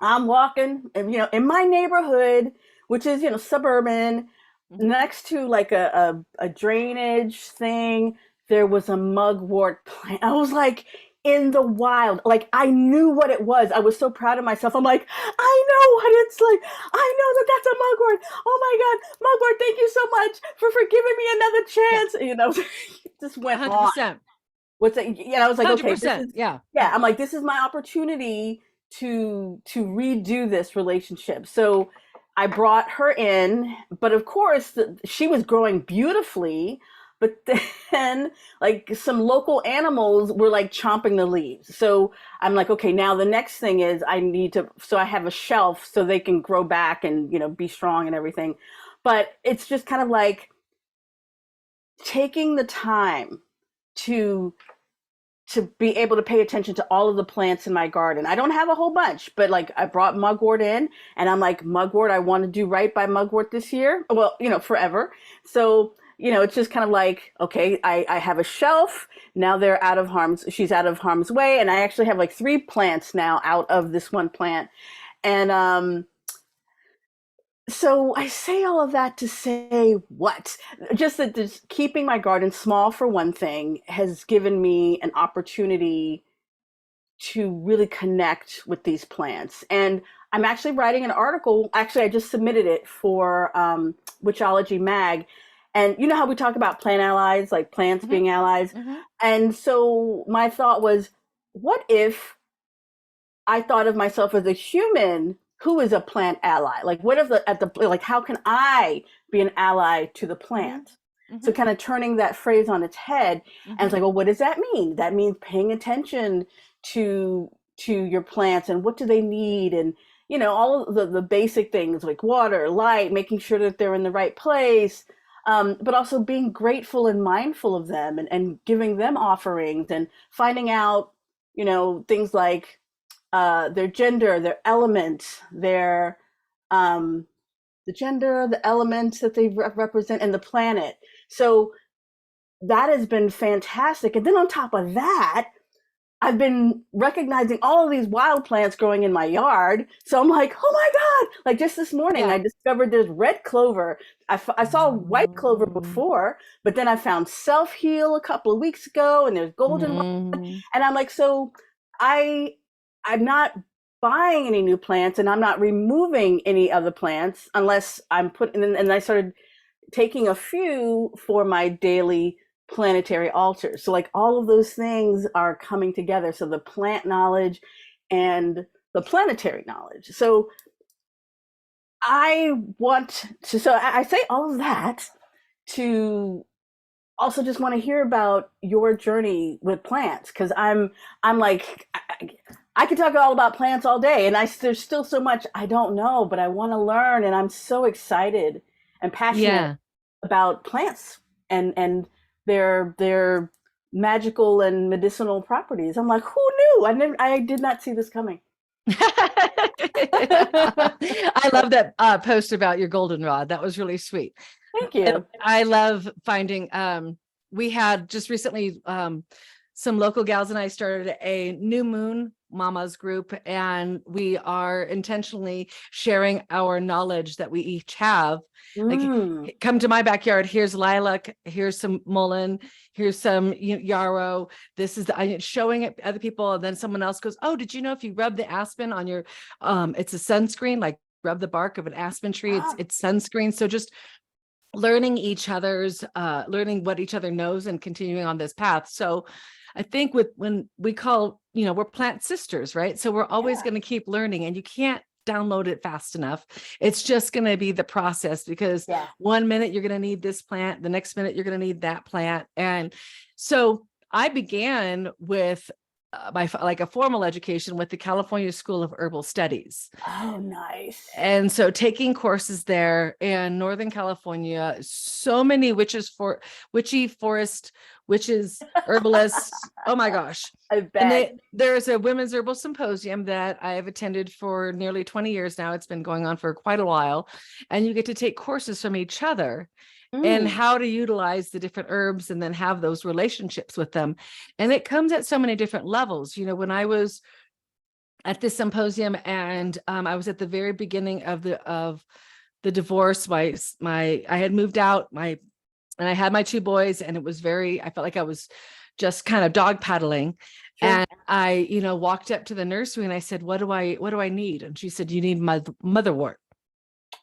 I'm walking, in my neighborhood, which is, suburban, next to like a drainage thing, there was a mugwort plant. I was like, in the wild, like I knew what it was. I was so proud of myself. I'm like, I know what it's like. I know that that's a mugwort. Oh my God, mugwort, thank you so much for giving me another chance. It just went 100%. On. What's that? Yeah, I was like, 100%, okay, I'm like, this is my opportunity to redo this relationship. So I brought her in, but of course she was growing beautifully. But then, like, some local animals were like chomping the leaves. So I'm like, okay, now the next thing is so I have a shelf so they can grow back and, be strong and everything. But it's just kind of like taking the time to be able to pay attention to all of the plants in my garden. I don't have a whole bunch, but like I brought mugwort in, and I'm like, mugwort, I want to do right by mugwort this year. Well, forever. So it's just kind of like, okay, I have a shelf. Now she's out of harm's way. And I actually have like 3 plants now out of this one plant. And so I say all of that to say what? Just that just keeping my garden small, for one thing, has given me an opportunity to really connect with these plants. And I'm actually writing an article. Actually, I just submitted it for Witchology Mag. And you know how we talk about plant allies, like plants being allies? And so my thought was, what if I thought of myself as a human who is a plant ally? Like, what if how can I be an ally to the plant? So kind of turning that phrase on its head, and it's like, well, what does that mean? That means paying attention to your plants and what do they need, and all of the basic things like water, light, making sure that they're in the right place, but also being grateful and mindful of them, and giving them offerings, and finding out things like their gender, their element, their the gender, the elements that they represent, and the planet. So that has been fantastic. And then on top of that, I've been recognizing all of these wild plants growing in my yard. So I'm like, oh my God. Like just this morning, I discovered there's red clover. I saw white clover before, but then I found self-heal a couple of weeks ago, and there's goldenrod. And I'm like, so I'm not buying any new plants, and I'm not removing any other plants unless I'm and I started taking a few for my daily planetary altars. So like all of those things are coming together. So the plant knowledge and the planetary knowledge. So I say all of that to also just want to hear about your journey with plants, because I'm like, I could talk all about plants all day, and there's still so much I don't know, but I want to learn, and I'm so excited and passionate about plants and their magical and medicinal properties. I'm like, who knew? I did not see this coming. I love that post about your goldenrod. That was really sweet. Thank you. I love finding, we had just recently, some local gals and I started a new moon mamas group, and we are intentionally sharing our knowledge that we each have. Like, come to my backyard, here's lilac, here's some mullein, here's some yarrow, this is I'm showing it other people, and then someone else goes, oh, did you know if you rub the aspen on your it's a sunscreen, like rub the bark of an aspen tree, it's sunscreen. So just learning learning what each other knows and continuing on this path. So I think when we call, we're plant sisters, right? So we're always going to keep learning, and you can't download it fast enough. It's just going to be the process, because 1 minute you're going to need this plant, the next minute you're going to need that plant. And so I began with a formal education with the California School of Herbal Studies. Oh, nice. And so taking courses there in Northern California, so many witchy forest witches, herbalists. Oh my gosh. I bet. And there's a women's herbal symposium that I have attended for nearly 20 years now. It's been going on for quite a while. And you get to take courses from each other and how to utilize the different herbs, and then have those relationships with them. And it comes at so many different levels. When I was at this symposium, and I was at the very beginning of the divorce, I had moved out, and I had my 2 boys, and it was I felt like I was just kind of dog paddling. And I, walked up to the nursery and I said, what do I need? And she said, you need motherwort.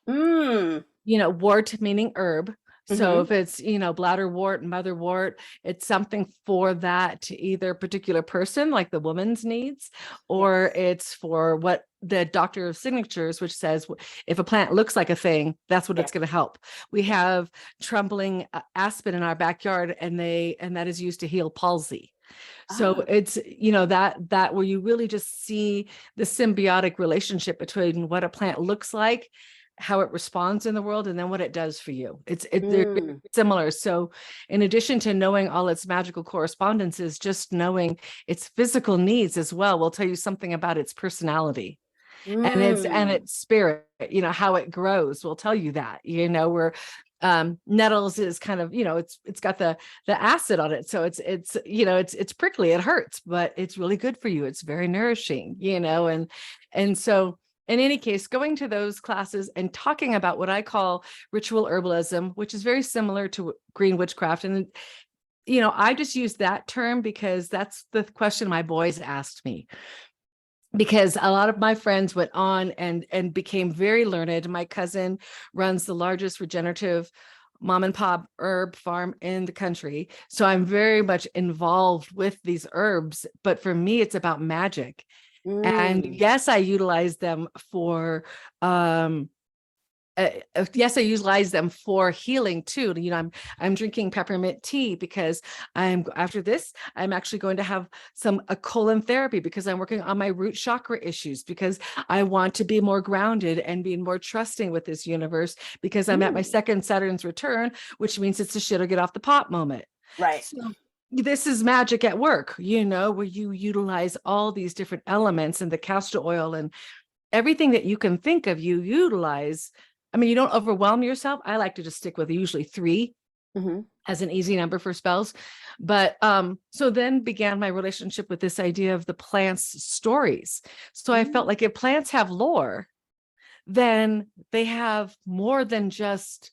Wort meaning herb. So if it's, bladderwort, motherwort, it's something for that either particular person, like the woman's needs, or it's for what the doctor of signatures, which says if a plant looks like a thing, that's what it's going to help. We have trembling aspen in our backyard, and that is used to heal palsy. So it's, that where you really just see the symbiotic relationship between what a plant looks like, how it responds in the world, and then what it does for you. They're similar. So in addition to knowing all its magical correspondences, just knowing its physical needs as well will tell you something about its personality and its spirit. How it grows will tell you that. Nettles is kind of, it's got the acid on it. So it's prickly, it hurts, but it's really good for you. It's very nourishing, and so in any case, going to those classes and talking about what I call ritual herbalism, which is very similar to green witchcraft. And, I just use that term because that's the question my boys asked me. Because a lot of my friends went on and became very learned. My cousin runs the largest regenerative mom and pop herb farm in the country. So I'm very much involved with these herbs, but for me, it's about magic. And yes, I utilize them for yes, I utilize them for healing too. I'm drinking peppermint tea because after this, I'm actually going to have a colon therapy because I'm working on my root chakra issues, because I want to be more grounded and be more trusting with this universe, because I'm at my second Saturn's return, which means it's a shit or get off the pot moment. Right. So this is magic at work, where you utilize all these different elements and the castor oil and everything that you can think of, you utilize. I mean, you don't overwhelm yourself. I like to just stick with usually 3 as an easy number for spells. But so then began my relationship with this idea of the plants' stories. So I felt like if plants have lore, then they have more than just,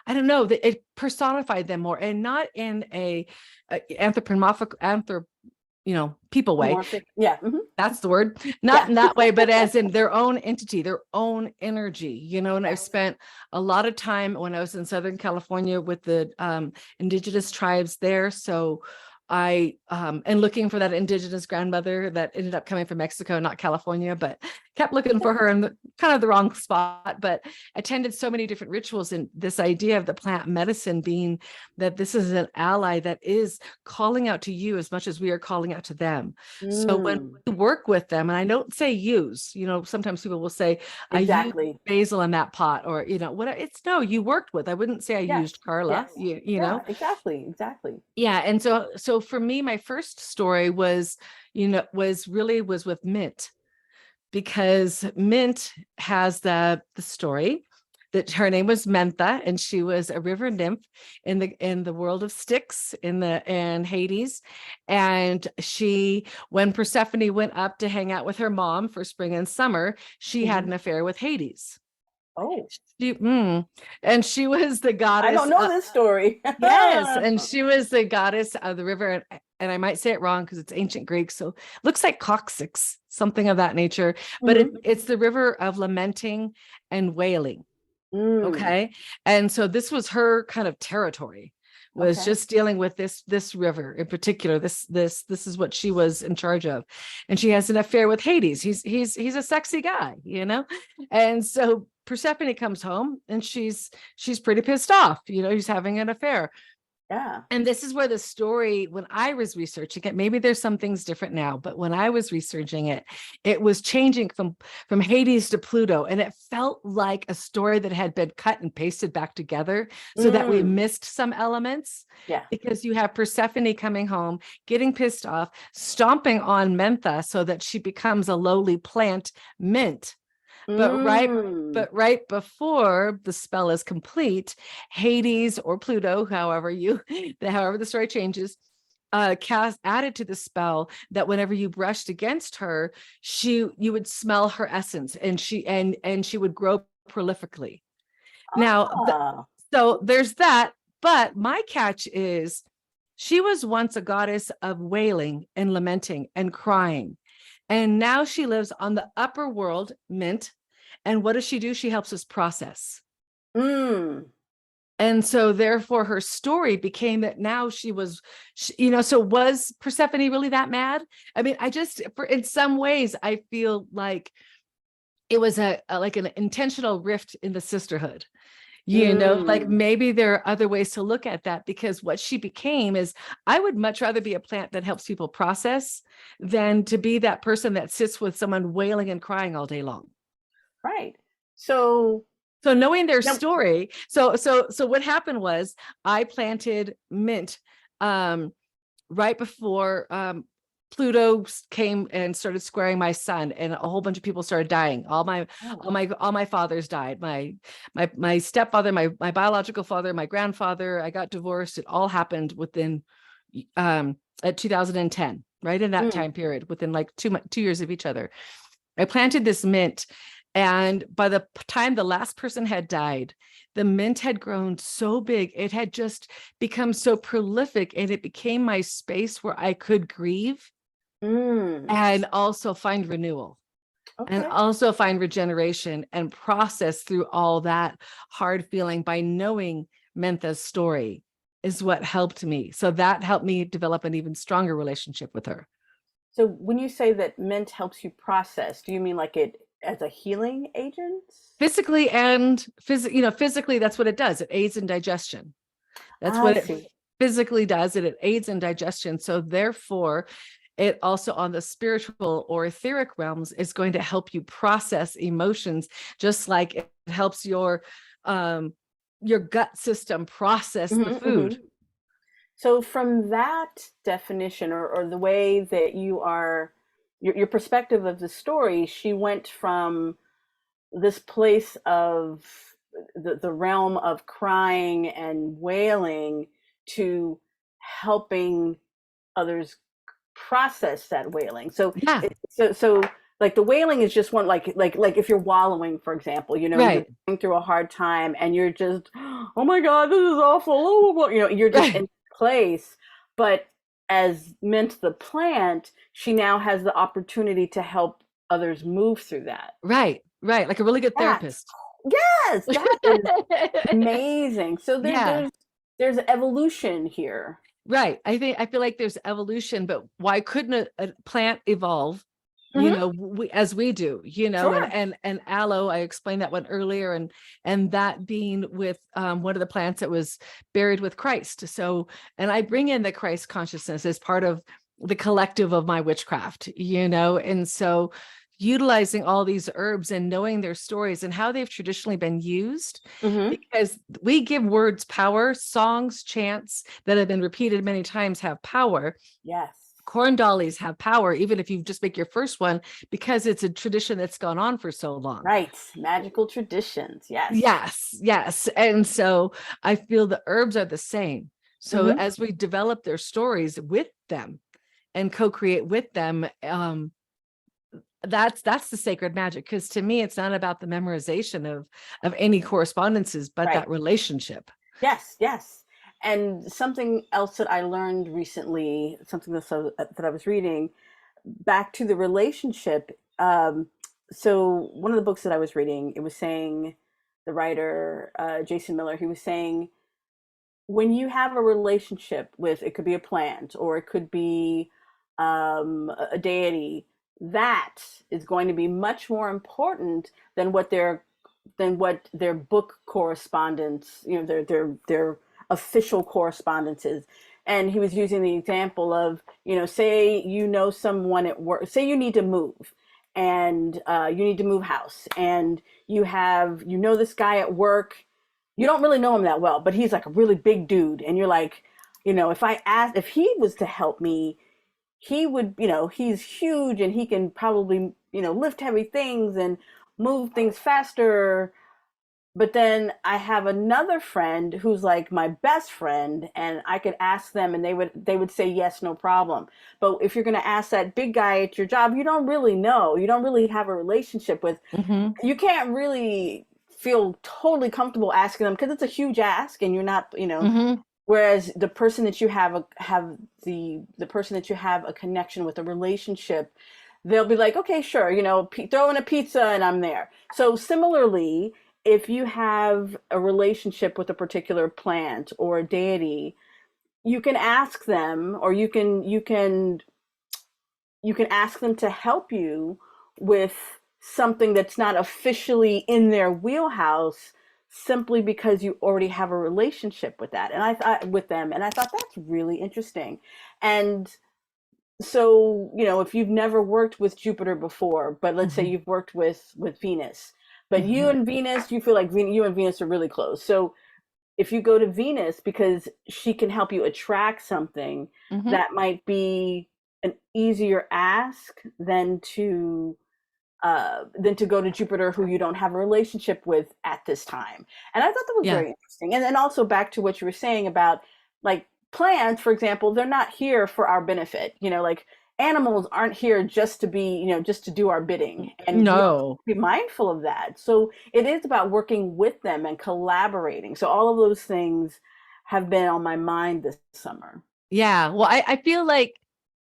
I don't know, it personified them more, and not in a anthropomorphic, people way. Yeah. That's the word. Not in that way, but as in their own entity, their own energy, and I've spent a lot of time when I was in Southern California with the indigenous tribes there. So and looking for that indigenous grandmother that ended up coming from Mexico, not California, but kept looking for her in kind of the wrong spot, but attended so many different rituals. And this idea of the plant medicine being that this is an ally that is calling out to you as much as we are calling out to them. So when we work with them, and I don't say use, sometimes people will say, exactly. I used basil in that pot, or, what no, you worked with. I wouldn't say I used Carla, know? Exactly. Yeah. And so for me, my first story was with mint, because mint has the story that her name was Mentha, and she was a river nymph in the world of Styx in Hades. And when Persephone went up to hang out with her mom for spring and summer, she had an affair with Hades. Oh. And she was the goddess. I don't know this story. Yes, and she was the goddess of the river, and I might say it wrong because it's ancient Greek, so it looks like Coccyx, something of that nature. But it's the river of lamenting and wailing. Okay, and so this was her kind of territory, was just dealing with this river in particular. This is what she was in charge of, and she has an affair with Hades. He's a sexy guy, and so Persephone comes home and she's pretty pissed off. He's having an affair. Yeah. And this is where the story, when I was researching it, maybe there's some things different now, but when I was researching it, it was changing from Hades to Pluto. And it felt like a story that had been cut and pasted back together so that we missed some elements. Yeah. Because you have Persephone coming home, getting pissed off, stomping on Mentha so that she becomes a lowly plant, mint. But right before the spell is complete, Hades or Pluto, however the story changes, added to the spell that whenever you brushed against her, you would smell her essence, and she would grow prolifically. Now, so there's that. But my catch is, she was once a goddess of wailing and lamenting and crying. And now she lives on the upper world, mint. And what does she do? She helps us process. And so therefore her story became that now she was, so was Persephone really that mad? I mean, in some ways, I feel like it was like an intentional rift in the sisterhood. Like maybe there are other ways to look at that, because what she became is, I would much rather be a plant that helps people process than to be that person that sits with someone wailing and crying all day long. Right. So knowing their story. So what happened was, I planted mint right before Pluto came and started squaring my sun, and a whole bunch of people started dying. All my fathers died. My stepfather, my biological father, my grandfather. I got divorced. It all happened within at 2010, right in that time period, within like 2 years of each other. I planted this mint, and by the time the last person had died, the mint had grown so big. It had just become so prolific, and it became my space where I could grieve and also find renewal. And also find regeneration and process through all that hard feeling by knowing Mentha's story is what helped me. So that helped me develop an even stronger relationship with her. So when you say that mint helps you process, do you mean like it as a healing agent? Physically and physically, that's what it does. It aids in digestion. That's what it physically does. It aids in digestion. So therefore, it also on the spiritual or etheric realms is going to help you process emotions, just like it helps your gut system process the food. So from that definition or the way that you are, your perspective of the story, she went from this place of the realm of crying and wailing to helping others process that wailing. So so like the wailing is just one, like if you're wallowing, for example, you're going through a hard time and you're just, oh my God, this is awful, you're just in place. But as Mint the plant, she now has the opportunity to help others move through that. Right, like a really good therapist. Yes, that is amazing. So there's evolution here. Right. I feel like there's evolution, but why couldn't a plant evolve, as we do, and aloe, I explained that one earlier, and that being with one of the plants that was buried with Christ. So, and I bring in the Christ consciousness as part of the collective of my witchcraft, and so utilizing all these herbs and knowing their stories and how they've traditionally been used, because we give words power. Songs, chants that have been repeated many times have power. Yes. Corn dollies have power, even if you just make your first one, because it's a tradition that's gone on for so long. Right. Magical traditions. Yes. And so I feel the herbs are the same. So as we develop their stories with them and co-create with them, that's the sacred magic, because to me it's not about the memorization of any correspondences, but that relationship. Yes. And something else that I learned recently, something that I was reading, back to the relationship. So one of the books that I was reading, it was saying, the writer Jason Miller, he was saying, when you have a relationship with, it could be a plant or it could be a deity, that is going to be much more important than what their book correspondence, their official correspondence is. And he was using the example of, say someone at work, say you need to move, and you need to move house, and you know this guy at work, you don't really know him that well, but he's like a really big dude, and you're like, if he was to help me, he would, he's huge and he can probably, lift heavy things and move things faster. But then I have another friend who's like my best friend, and I could ask them and they would say yes, no problem. But if you're going to ask that big guy at your job, you don't really know, you don't really have a relationship with, you can't really feel totally comfortable asking them, because it's a huge ask and you're not, whereas the person that you have the person that you have a connection with, a relationship, they'll be like, okay, sure, throw in a pizza and I'm there. So similarly, if you have a relationship with a particular plant or a deity, you can ask them, or you can ask them to help you with something that's not officially in their wheelhouse, simply because you already have a relationship with that. And I thought that's really interesting. And so, if you've never worked with Jupiter before, but let's say you've worked with Venus, but you and Venus, you feel like you and Venus are really close. So if you go to Venus, because she can help you attract something that might be an easier ask than to go to Jupiter, who you don't have a relationship with at this time. And I thought that was Yeah. very interesting. And then also back to what you were saying about like plants, for example, they're not here for our benefit. Like animals aren't here just to be, just to do our bidding. And we have to No. be mindful of that. So it is about working with them and collaborating. So all of those things have been on my mind this summer. Yeah. Well, I feel like,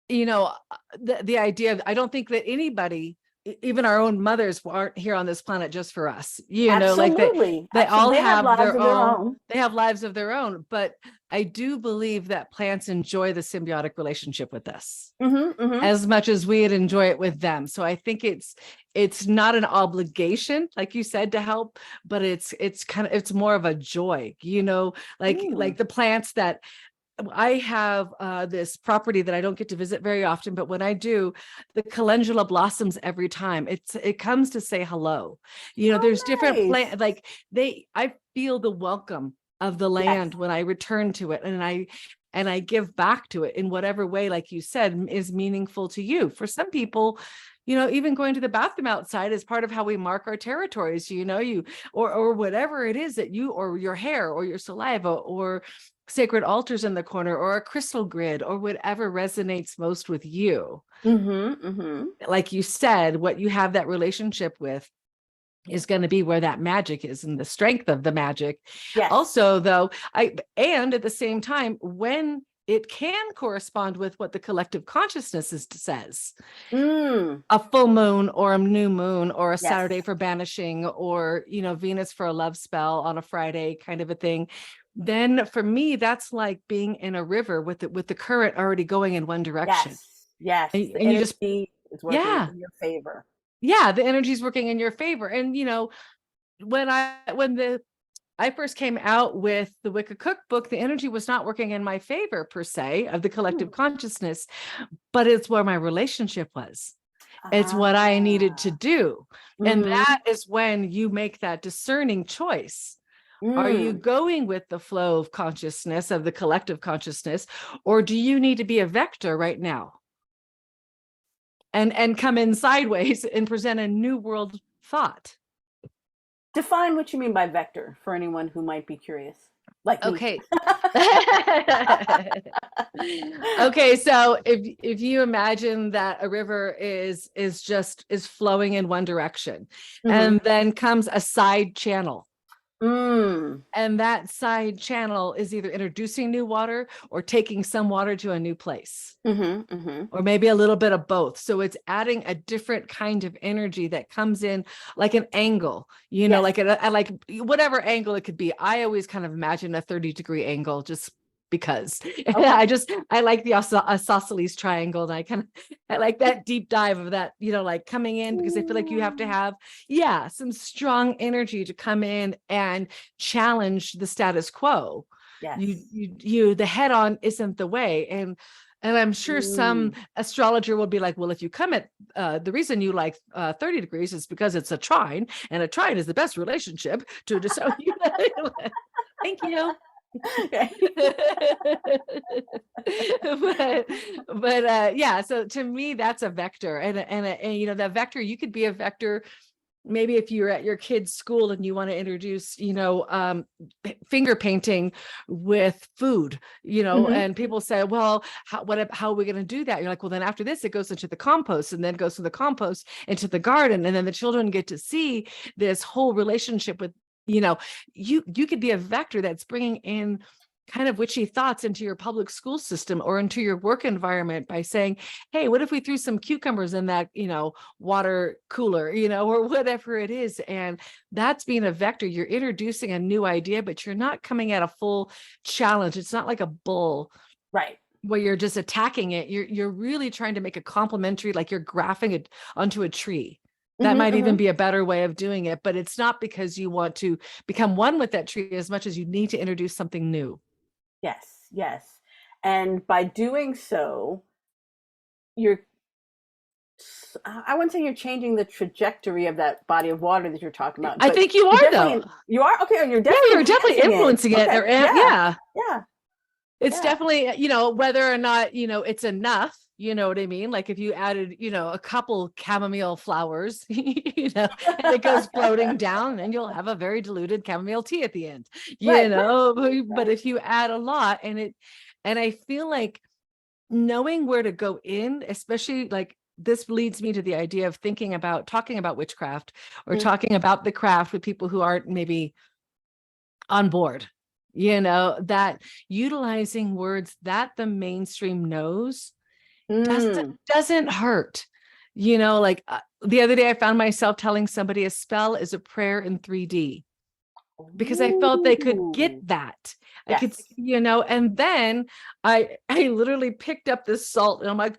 the idea of, I don't think that anybody, even our own mothers, aren't here on this planet just for us, like Absolutely. they all They have have lives their of their own, own. they have lives of their own. But I do believe that plants enjoy the symbiotic relationship with us as much as we'd enjoy it with them. So I think it's not an obligation, like you said, to help, but it's more of a joy, like the plants that I have this property that I don't get to visit very often, but when I do, the calendula blossoms every time. It comes to say hello. There's different plant, like I feel the welcome of the land when I return to it, and I give back to it in whatever way, like you said, is meaningful to you. For some people, even going to the bathroom outside is part of how we mark our territories, or whatever it is that or your hair or your saliva or sacred altars in the corner or a crystal grid or whatever resonates most with you. Like you said, what you have that relationship with is going to be where that magic is and the strength of the magic. Yes. Also, though, and at the same time, when it can correspond with what the collective consciousness says. A full moon or a new moon or a Saturday for banishing, or, Venus for a love spell on a Friday kind of a thing. Then for me, that's like being in a river with the current already going in one direction. Yes. And you just, is working in your favor. Yeah, the energy is working in your favor. And, when I first came out with the Wicca Cookbook, the energy was not working in my favor per se of the collective consciousness, but it's where my relationship was. It's what I needed to do. And that is when you make that discerning choice. Are you going with the flow of consciousness, of the collective consciousness, or do you need to be a vector right now? And come in sideways and present a new world thought. Define what you mean by vector for anyone who might be curious. Like okay. Okay, so if you imagine that a river is flowing in one direction, and then comes a side channel. And that side channel is either introducing new water or taking some water to a new place, or maybe a little bit of both. So it's adding a different kind of energy that comes in like an angle, like like whatever angle it could be. I always kind of imagine a 30-degree angle just because I like the isosceles triangle, and I like that deep dive of that, like coming in, because I feel like you have to have some strong energy to come in and challenge the status quo. You the head on isn't the way. And I'm sure some astrologer will be like, well, if you come at the reason you like 30 degrees is because it's a trine, and a trine is the best relationship to decide. Thank you. but so to me, that's a vector, and the vector, you could be a vector. Maybe if you're at your kid's school and you want to introduce, finger painting with food, and people say, well, how are we going to do that? You're like, well, then after this, it goes into the compost, and then goes from the compost into the garden. And then the children get to see this whole relationship with, you could be a vector that's bringing in kind of witchy thoughts into your public school system or into your work environment by saying, hey, what if we threw some cucumbers in that, water cooler, or whatever it is. And that's being a vector. You're introducing a new idea, but you're not coming at a full challenge. It's not like a bull, right, where you're just attacking it. You're really trying to make a complementary, like you're graphing it onto a tree. That might even be a better way of doing it, but it's not because you want to become one with that tree as much as you need to introduce something new. Yes. And by doing so, I wouldn't say you're changing the trajectory of that body of water that you're talking about. I think you are, though. You are? Okay, you're definitely influencing it. Okay. It's definitely, whether or not, it's enough. You know what I mean? Like if you added, a couple chamomile flowers, and it goes floating down, and you'll have a very diluted chamomile tea at the end, Right, but if you add a lot and I feel like knowing where to go in, especially like this leads me to the idea of talking about witchcraft or mm, talking about the craft with people who aren't maybe on board, that utilizing words that the mainstream knows doesn't mm. doesn't hurt. Like the other day I found myself telling somebody a spell is a prayer in 3D because I felt they could get Ooh. that. I could, Yes. and then I literally picked up this salt and I'm like,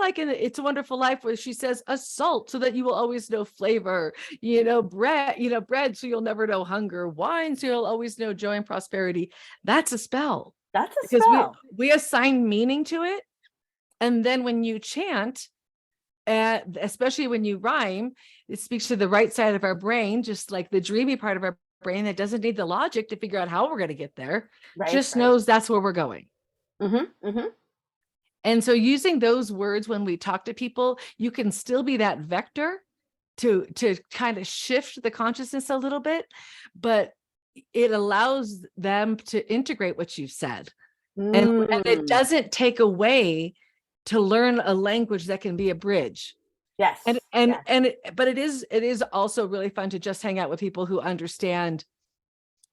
like in It's a Wonderful Life where she says a salt so that you will always know flavor, bread so you'll never know hunger, wine so you'll always know joy and prosperity. That's a spell That's a because we spell. we assign meaning to it. And then when you chant, especially when you rhyme, it speaks to the right side of our brain, just like the dreamy part of our brain that doesn't need the logic to figure out how we're going to get there, Right, just right. knows that's where we're going. Mm-hmm. And so using those words when we talk to people, you can still be that vector to kind of shift the consciousness a little bit, but it allows them to integrate what you've said. And it Mm. doesn't take away to learn a language that can be a bridge. Yes. Yes. But it is also really fun to just hang out with people who understand,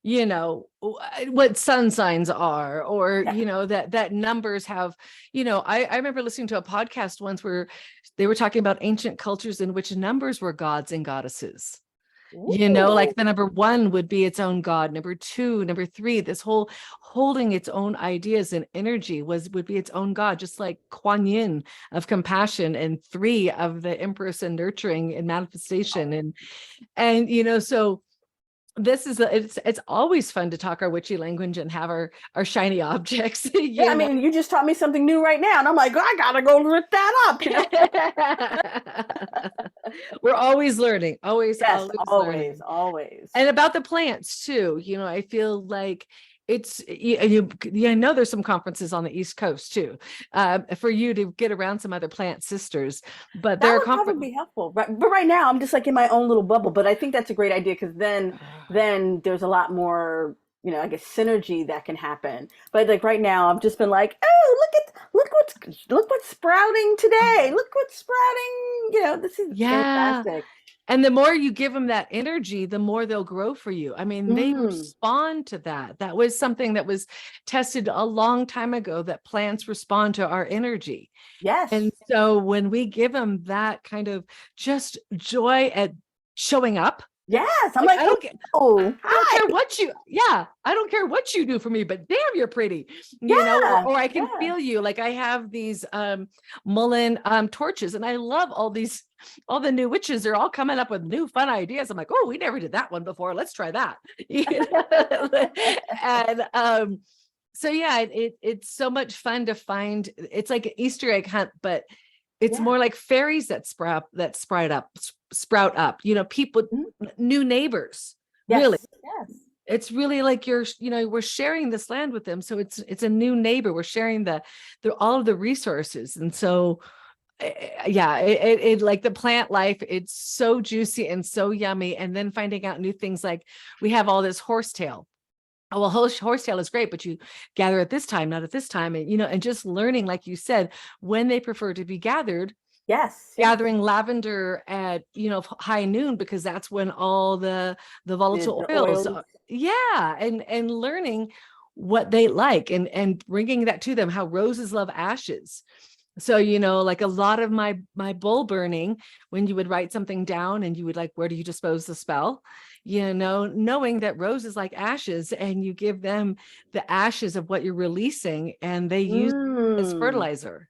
what sun signs are, or, Yes. that numbers have, I remember listening to a podcast once where they were talking about ancient cultures in which numbers were gods and goddesses. Like Ooh. the number 1 would be its own god, number 2, number 3, this whole holding its own ideas and energy would be its own god, just like Kuan Yin of compassion and 3 of the Empress and nurturing and manifestation. So it's always fun to talk our witchy language and have our shiny objects. Yeah, I mean, you just taught me something new right now, and I'm like, I gotta go look that up. We're always learning, always Yes, always, learning. always. And about the plants too, I feel like it's I know there's some conferences on the East Coast too, for you to get around some other plant sisters, but That there are would probably be helpful. But right now, I'm just like in my own little bubble. But I think that's a great idea because then there's a lot more, I guess synergy that can happen. But like right now, I've just been like, oh, look what's sprouting today. Look what's sprouting. This is yeah. fantastic. And the more you give them that energy, the more they'll grow for you. I mean, they Mm, respond to that. That was something that was tested a long time ago, that plants respond to our energy. yes. And so when we give them that kind of just joy at showing up, Yes. I'm like like, oh, I don't hi. care I don't care what you do for me, but damn, you're pretty, Yeah. or I can Yeah. feel you. Like I have these Mullen torches, and I love all the new witches. They're all coming up with new fun ideas. I'm like, oh, we never did that one before. Let's try that. And so yeah, it's so much fun to find. It's like an Easter egg hunt, but it's Yeah. more like fairies that sprout up, people, Mhm. new neighbors, really. Yes. Yes. It's really like we're sharing this land with them. So it's a new neighbor. We're sharing the all of the resources. And so yeah, it like the plant life, it's so juicy and so yummy. And then finding out new things, like we have all this horsetail. Oh, well, horsetail is great, but you gather at this time, not at this time. And just learning, like you said, when they prefer to be gathered, Yes. Yes. gathering lavender at, high noon, because that's when all the volatile The oils oils. are, yeah. And learning what they like, and bringing that to them, how roses love ashes. So, like a lot of my bowl burning, when you would write something down and you would like, where do you dispose the spell? Knowing that roses like ashes, and you give them the ashes of what you're releasing, and they use it as Mm, fertilizer.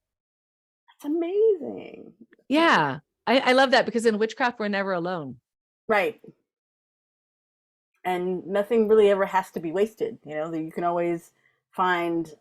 that's amazing. Yeah. I love that, because in witchcraft, we're never alone. Right. And nothing really ever has to be wasted. You can always find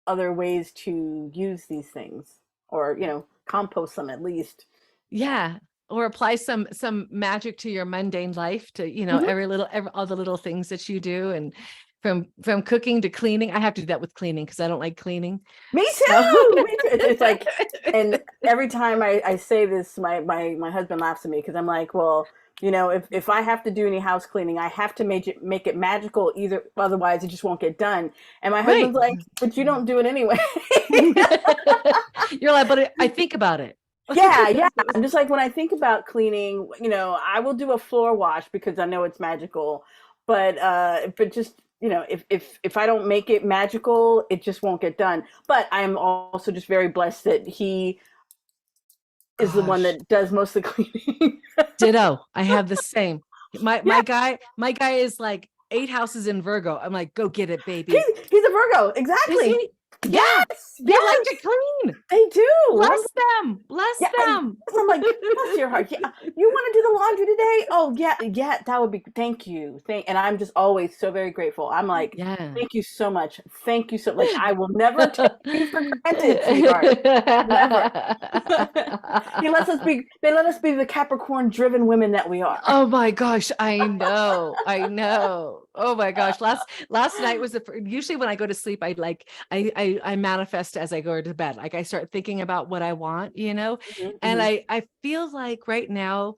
other ways to use these things or, compost them at least. Yeah. Or apply some magic to your mundane life, to, Hmm. all the little things that you do. And from cooking to cleaning. I have to do that with cleaning because I don't like cleaning. Me So too. Me too. It's like, and every time I say this, my husband laughs at me because I'm like, well, if I have to do any house cleaning, I have to make it magical. Either otherwise, it just won't get done. And my right. husband's like, but you don't do it anyway. You're like, but I think about it. Yeah, yeah. I'm just like when I think about cleaning, I will do a floor wash because I know it's magical. But just if I don't make it magical, it just won't get done. But I'm also just very blessed that he is the one Gosh. that does most of the cleaning. Ditto. I have the same. My Yeah, my guy is like 8 houses in Virgo. I'm like, go get it, baby. he's a Virgo, Is exactly. he? Yeah. Yes, They like yes, to clean. they do. Bless them. Bless Yeah, them. I'm like, bless your heart. Yeah, you want to do the laundry today? Oh, yeah, yeah, that would be. Thank you. And I'm just always so very grateful. I'm like, Yeah. thank you so much. Thank you so. Like, I will never take you for granted, sweetheart. Never. He lets us be. They let us be the Capricorn-driven women that we are. Oh my gosh, I know. I know. Oh my gosh. Last night was usually when I go to sleep, I manifest as I go to bed. Like I start thinking about what I want, Mhm, and mhm. I feel like right now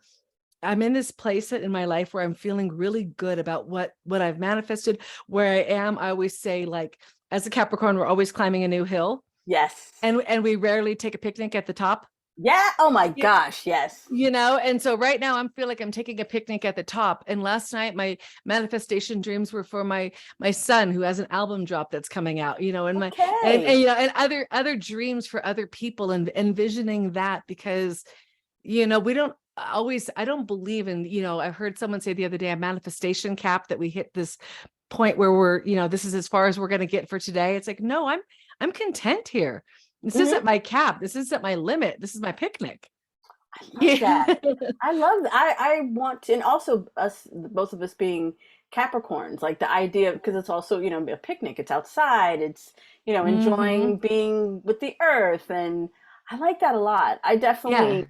I'm in this place in my life where I'm feeling really good about what I've manifested, where I am. I always say, like, as a Capricorn, we're always climbing a new hill, Yes. and we rarely take a picnic at the top. Yeah. Oh my gosh. Yes. And so right now I feel like I'm taking a picnic at the top. And last night my manifestation dreams were for my son who has an album drop that's coming out, and my and Okay. and other dreams for other people, and envisioning that, because we don't always, I don't believe in, I heard someone say the other day, a manifestation cap, that we hit this point where we're, this is as far as we're going to get for today. It's like, no, I'm content here. This isn't Mhm. my cap. This isn't my limit. This is my picnic. I love Yeah. that. I love that. I want to, and also us, both of us being Capricorns, like the idea, because it's also, a picnic, it's outside, it's, Hmm. enjoying being with the earth. And I like that a lot. Yeah.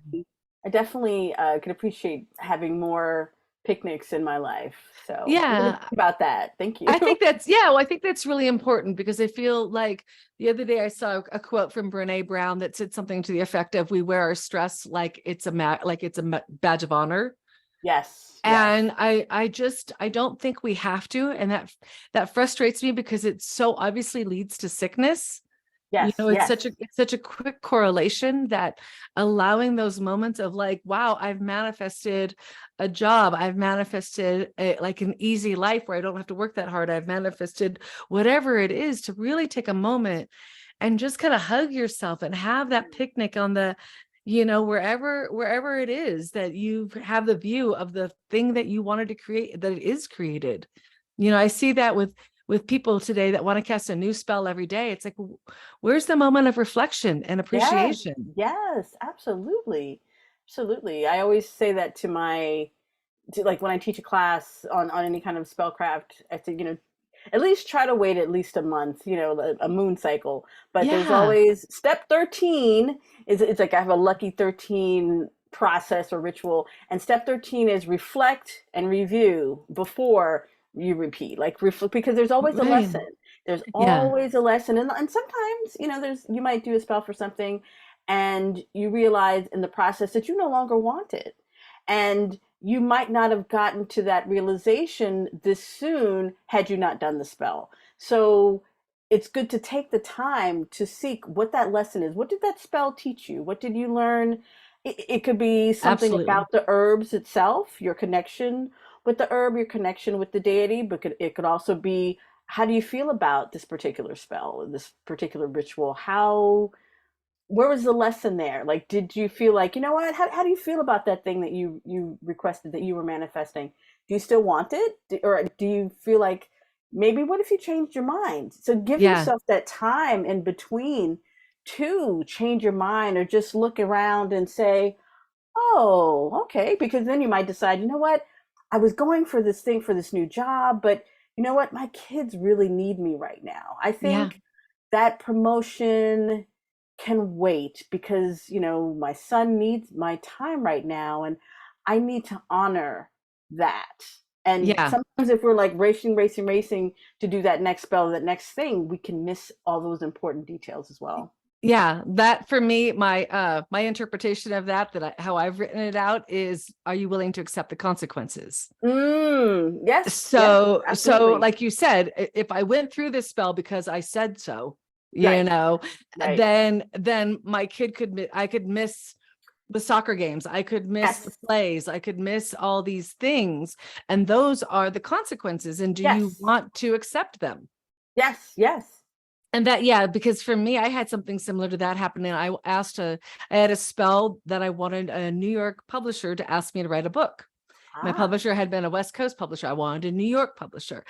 I definitely could appreciate having more picnics in my life. So I'm going to Yeah. think about that. Thank you. I think that's, yeah, well, I think that's really important, because I feel like the other day I saw a quote from Brene Brown that said something to the effect of, we wear our stress like it's a badge of honor. Yes, yes, And I don't think we have to. And that frustrates me, because it so obviously leads to sickness. yes, It's yes. such a quick correlation, that allowing those moments of like, wow, I've manifested a job, I've manifested like an easy life where I don't have to work that hard, I've manifested whatever it is, to really take a moment and just kind of hug yourself and have that picnic on the, wherever it is that you have the view of the thing that you wanted to create, that it is created. I see that with people today that want to cast a new spell every day. It's like, where's the moment of reflection and Yes, appreciation? yes, absolutely. Absolutely. I always say that like when I teach a class on any kind of spellcraft, I say, at least try to wait at least a month, a moon cycle. But there's Yeah. always step 13 is, it's like I have a lucky 13 process or ritual. And step 13 is reflect and review before you repeat. Like because there's always a Right. lesson. There's Yeah. always a lesson. And sometimes, you might do a spell for something and you realize in the process that you no longer want it. And you might not have gotten to that realization this soon had you not done the spell. So it's good to take the time to seek what that lesson is. What did that spell teach you? What did you learn? It could be something Absolutely. about the herbs itself, your connection with the herb, your connection with the deity, but it could also be, how do you feel about this particular spell, this particular ritual? Where was the lesson there? Like, did you feel like, what, how do you feel about that thing that you requested, that you were manifesting? Do you still want it? Or do you feel like, maybe what if you changed your mind? So give Yeah. yourself that time in between to change your mind, or just look around and say, oh, okay. Because then you might decide, what, I was going for this thing for this new job, but you know what, my kids really need me right now. I Yeah. think that promotion can wait, because my son needs my time right now, and I need to honor that. And Yeah. sometimes if we're like racing to do that next spell, that next thing, we can miss all those important details as well. Yeah, that for me, my interpretation of how I've written it out is, are you willing to accept the consequences? Yes, yes, So absolutely. like you said, if I went through this spell because I said so, Right, right. then my kid I could miss the soccer games, I could miss the Yes, plays, I could miss all these things, and those are the consequences. And do you yes, want to accept them? yes, yes. And that, yeah, because for me, I had something similar to that happening. I had a spell that I wanted a New York publisher to ask me to write a book. My Ah. publisher had been a West Coast publisher. I wanted a New York publisher.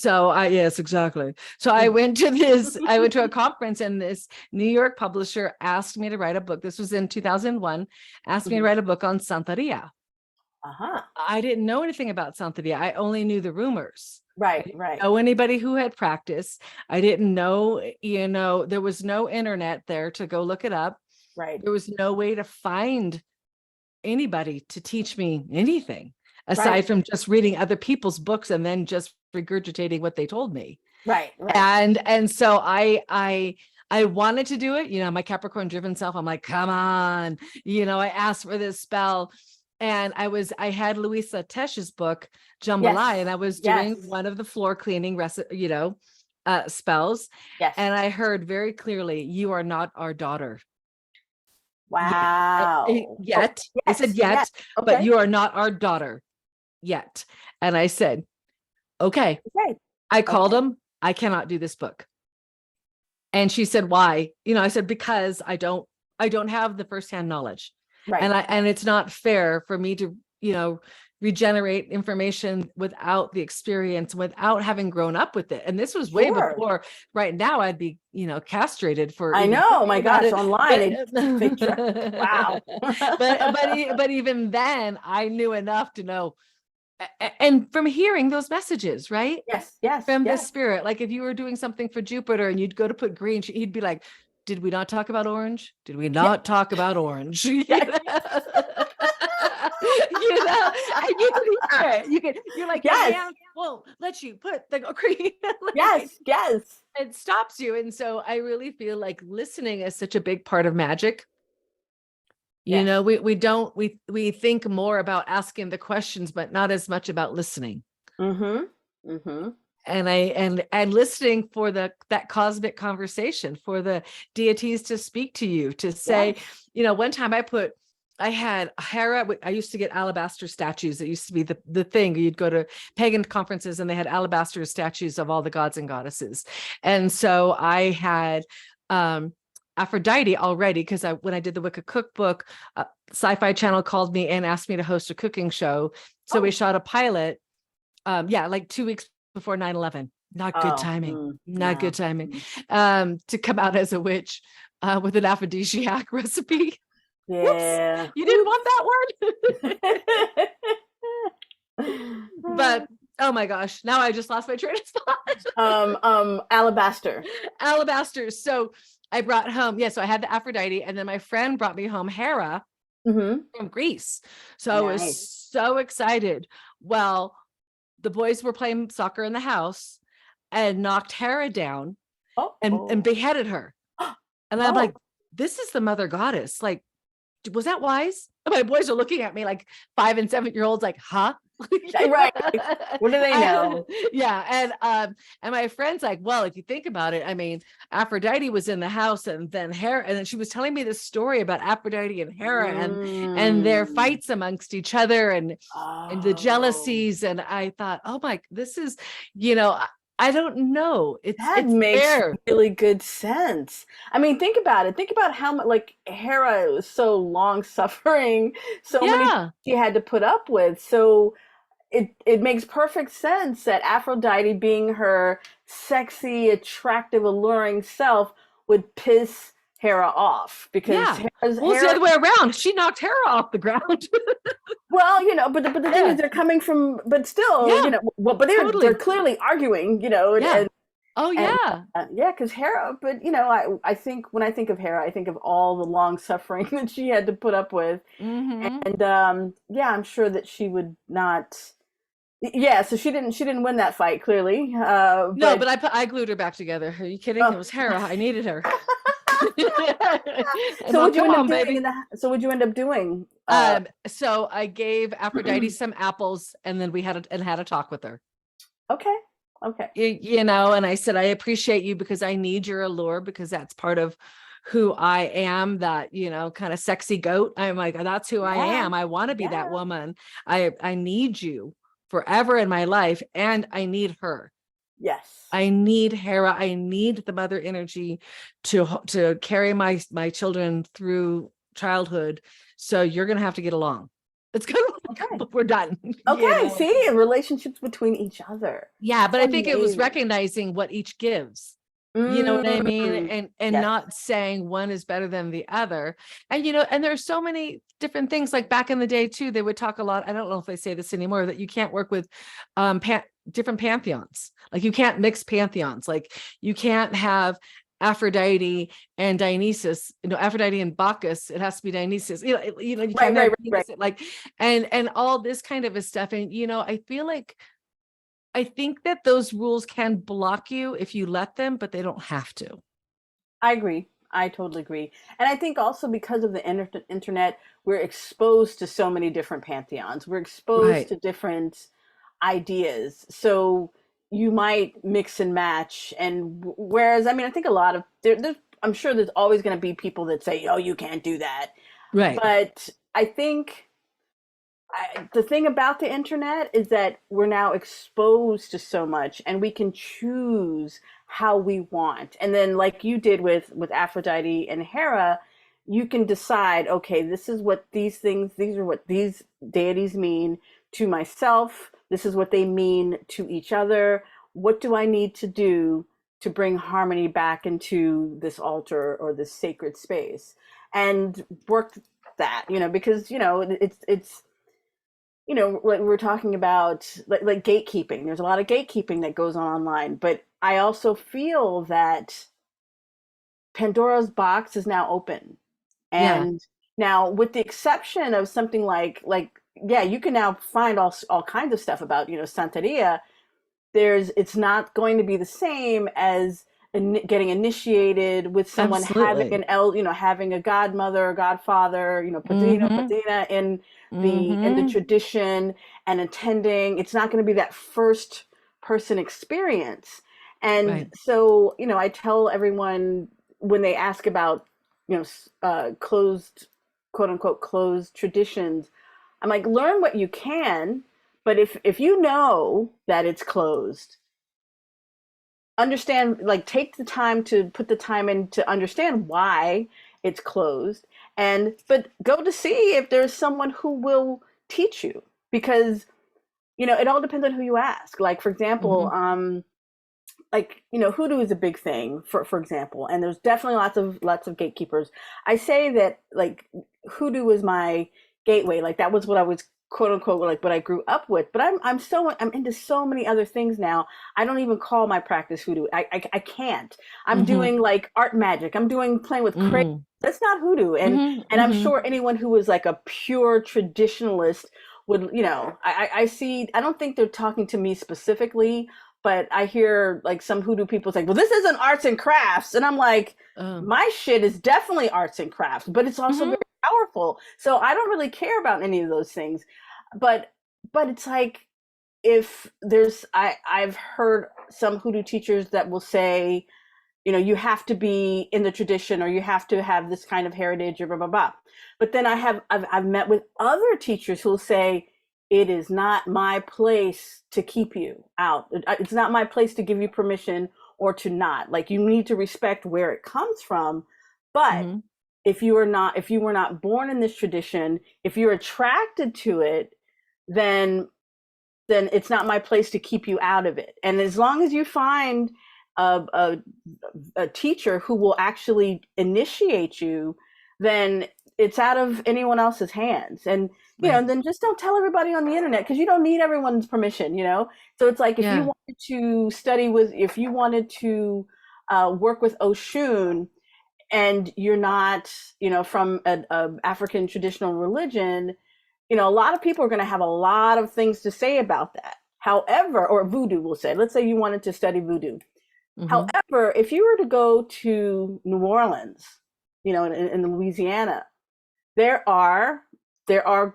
Yes, exactly. So I went to a conference, and this New York publisher asked me to write a book. This was in 2001, asked me to Mhm. write a book on Santeria. Uh-huh. I didn't know anything about Santeria. I only knew the rumors. I Right, didn't right, know anybody who had practiced. I didn't know, there was no internet there to go look it up. right, There was no way to find anybody to teach me anything right, aside from just reading other people's books and then just regurgitating what they told me. right, right. And so I wanted to do it, my Capricorn driven self. I'm like, come on, I asked for this spell. And I had Louisa Tesch's book, Jambalaya, Yes, and I was yes, doing one of the floor cleaning spells. yes. And I heard very clearly, you are not our daughter yet. Wow. Oh, Yet. It said yes, yes. yet, but Okay, you are not our daughter yet. And I said, okay. okay, I called okay. him. I cannot do this book. And she said, why? I said, because I don't have the firsthand knowledge. Right. And it's not fair for me to, regenerate information without the experience, without having grown up with it. And this was way Sure. before. Right now I'd be, castrated for I even know. thinking My about gosh, it. online But they try. Wow. but even then I knew enough to know. And from hearing those messages, right? Yes, yes, From the yes. spirit. Like if you were doing something for Jupiter and you'd go to put green, he'd be like, did we not talk about orange? Did we Yeah, not talk about orange? yeah. And you can hear it. You're like, the Yes, hand won't let you put the green. Like, yes, yes, it stops you. And so I really feel like listening is such a big part of magic. yes. We think more about asking the questions, but not as much about listening. Mm-hmm. Mm-hmm. And listening for that cosmic conversation, for the deities to speak to you, to say, Yes. one time I had Hera. I used to get alabaster statues. It used to be the thing. You'd go to pagan conferences and they had alabaster statues of all the gods and goddesses. And so I had Aphrodite already, because when I did the Wicca cookbook, Sci-Fi Channel called me and asked me to host a cooking show. So we Oh. shot a pilot, like 2 weeks before 9/11. Not good Oh. timing. Not good No. timing. To come out as a witch with an aphrodisiac recipe. Whoops, Yeah. you didn't want that one. But oh my gosh, now I just lost my train of thought. Alabaster. Alabaster. So I brought home, so I had the Aphrodite, and then my friend brought me home Hera Mm-hmm. from Greece. So I was Nice. so excited. Well, the boys were playing soccer in the house and knocked Hera down Oh. and beheaded her. And I'm like, Oh. this is the mother goddess. Like, was that wise? And my boys are looking at me like 5 and 7-year-olds, like, huh? Right. What do they know? Yeah. And my friend's like, well, if you think about it, I mean, Aphrodite was in the house, and then Hera, and then she was telling me this story about Aphrodite and Hera and their Mm. fights amongst each other and the Oh. jealousies. And I thought, oh my, this is, I don't know. That It's makes there. really good sense. I mean, think about it. Think about how much, like, Hera was so long suffering, so many things Yeah. she had to put up with. So it makes perfect sense that Aphrodite, being her sexy, attractive, alluring self, would piss Hera off because Yeah. Well, it's the other way around. She knocked Hera off the ground. Well, but the thing Yeah. is, they're coming from, but still, Yeah. well, but they're Totally. clearly arguing, Yeah. and Oh and yeah. yeah, because Hera, but I think when I think of Hera, I think of all the long suffering that she had to put up with, Mm-hmm. and yeah, I'm sure that she would not Yeah, so she didn't win that fight clearly. No, But but I glued her back together. Are you kidding? It oh. was Hera. I needed her. I'm So all, what'd you come end up on, doing baby. so what'd you end up doing? So I gave Aphrodite some apples, and then we had a talk with her. Okay. Okay. And I said, I appreciate you because I need your allure, because that's part of who I am, that, kind of sexy goat. I'm like, that's who I Yeah. am. I want to be that Yeah. woman. I need you forever in my life, and I need her. Yes. I need Hera. I need the mother energy to carry my children through childhood. So you're gonna have to get along. It's kind of Okay. like, we're done. Okay. See, relationships between each other. Yeah, That's but I think it was amazing. recognizing what each gives. You know what I mean? Mm. And Yes. not saying one is better than the other. And there's so many different things. Like back in the day too, they would talk a lot. I don't know if they say this anymore, that you can't work with different pantheons. Like you can't mix pantheons. Like you can't have Aphrodite and Dionysus, Aphrodite and Bacchus. It has to be Dionysus. You Right. can't have Right. Right. Venus, like, and all this kind of a stuff. And I feel like, I think that those rules can block you if you let them, but they don't have to. I agree. I totally agree. And I think also because of the internet, we're exposed to so many different pantheons. We're exposed Right. to different ideas. So you might mix and match. And whereas, I mean, I think a lot of I'm sure there's always going to be people that say, "Oh, you can't do that." Right. But I think the thing about the internet is that we're now exposed to so much, and we can choose how we want. And then, like you did with Aphrodite and Hera, you can decide, okay, this is what these are what these deities mean to myself. This is what they mean to each other. What do I need to do to bring harmony back into this altar or this sacred space, and work that, because it's like we're talking about, like gatekeeping. There's a lot of gatekeeping that goes on online, but I also feel that Pandora's box is now open. Yeah. And now, with the exception of something yeah, you can now find all kinds of stuff about, Santeria. It's not going to be the same as getting initiated with someone having Absolutely. having a godmother or godfather, padrino, Mm-hmm. padrina in the Mm-hmm. tradition, and attending. It's not going to be that first person experience. And Right. so, I tell everyone when they ask about, closed, quote unquote, closed traditions, I'm like, learn what you can, but if you know that it's closed, understand, like, take the time to put the time in to understand why it's closed, and but go to see if there's someone who will teach you, because it all depends on who you ask. Like, for example, Mm-hmm. like, hoodoo is a big thing, for example, and there's definitely lots of gatekeepers. I say that, like, hoodoo was my gateway. Like, that was what I was, quote unquote, like, what I grew up with. But I'm into so many other things now. I don't even call my practice hoodoo. I can't. I'm Mm-hmm. doing like art magic. I'm doing playing with crayons. Mm-hmm. That's not hoodoo. and Mm-hmm. and I'm Mm-hmm. sure anyone who was like a pure traditionalist would, I see. I don't think they're talking to me specifically, but I hear like some hoodoo people say, well, this isn't arts and crafts. And I'm like, Um, my shit is definitely arts and crafts, but it's also very mm-hmm. powerful. So I don't really care about any of those things. But it's like, if there's I've heard some hoodoo teachers that will say, you have to be in the tradition, or you have to have this kind of heritage, or blah blah blah. But then I've met with other teachers who'll say, it is not my place to keep you out. It's not my place to give you permission or to not. Like, you need to respect where it comes from. But Mm-hmm. if you were not born in this tradition, if you're attracted to it, then it's not my place to keep you out of it. And as long as you find a teacher who will actually initiate you, then it's out of anyone else's hands. And Right. then just don't tell everybody on the internet, because you don't need everyone's permission. So it's like, Yeah. if you wanted to work with Oshun, and you're not, from a African traditional religion, a lot of people are going to have a lot of things to say about that. However, or voodoo, we'll say, let's say you wanted to study voodoo. Hmm. However, if you were to go to New Orleans, in Louisiana, there are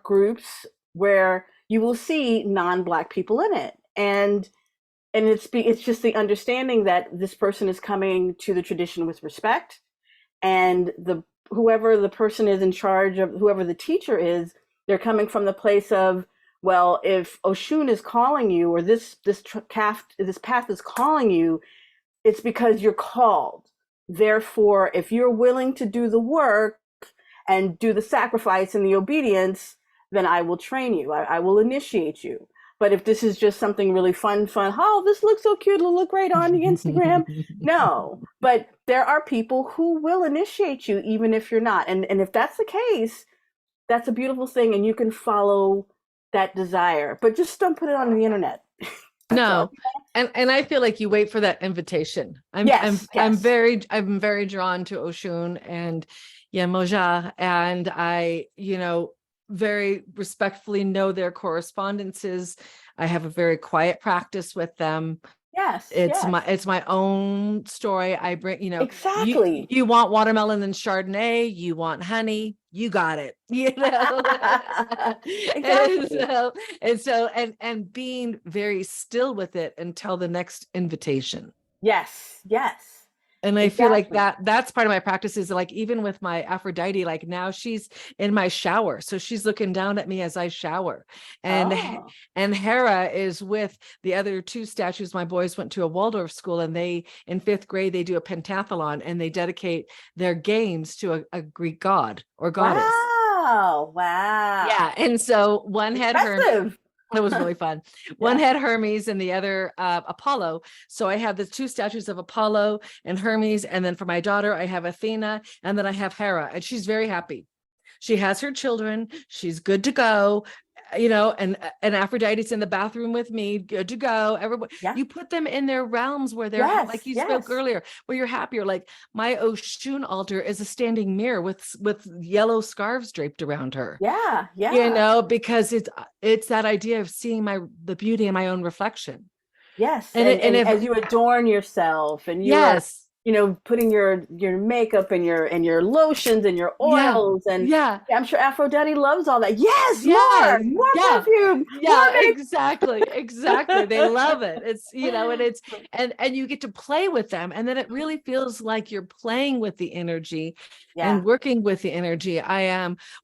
groups where you will see non-black people in it, and it's just the understanding that this person is coming to the tradition with respect, and the whoever the person is in charge of, whoever the teacher is, they're coming from the place of, well, if Oshun is calling you, or this path is calling you, it's because you're called. Therefore, if you're willing to do the work and do the sacrifice and the obedience, then I will train you. I will initiate you. But if this is just something really fun, oh, this looks so cute, it'll look great on the Instagram. No, but there are people who will initiate you even if you're not. And if that's the case, that's a beautiful thing, and you can follow that desire. But just don't put it on the internet. No. And I feel like you wait for that invitation. I'm very drawn to Oshun and Yemoja, and I, very respectfully know their correspondences. I have a very quiet practice with them. Yes. It's my own story. I bring, exactly. You want watermelon and Chardonnay, you want honey, you got it, Exactly. and being very still with it until the next invitation. Yes. And I exactly. feel like that's part of my practice, is like, even with my Aphrodite, like now she's in my shower. So she's looking down at me as I shower. And Hera is with the other two statues. My boys went to a Waldorf school, and in 5th grade, they do a pentathlon, and they dedicate their games to a Greek god or goddess. Wow. Yeah. And so one had her. It was really fun. One had Hermes and the other Apollo. So I have the two statues of Apollo and Hermes. And then for my daughter, I have Athena, and then I have Hera, and she's very happy. She has her children. She's good to go. And Aphrodite's in the bathroom with me, good to go. Everybody, you put them in their realms where they're like you spoke earlier, where you're happier. Like my Oshun altar is a standing mirror with yellow scarves draped around her. Yeah. Because it's that idea of seeing the beauty in my own reflection. Yes. And as you adorn yourself, and you're putting your makeup and your lotions and your oils, and I'm sure Aphrodite loves all that. More perfume. Exactly. They love it. It's and you get to play with them, and then it really feels like you're playing with the energy and working with the energy.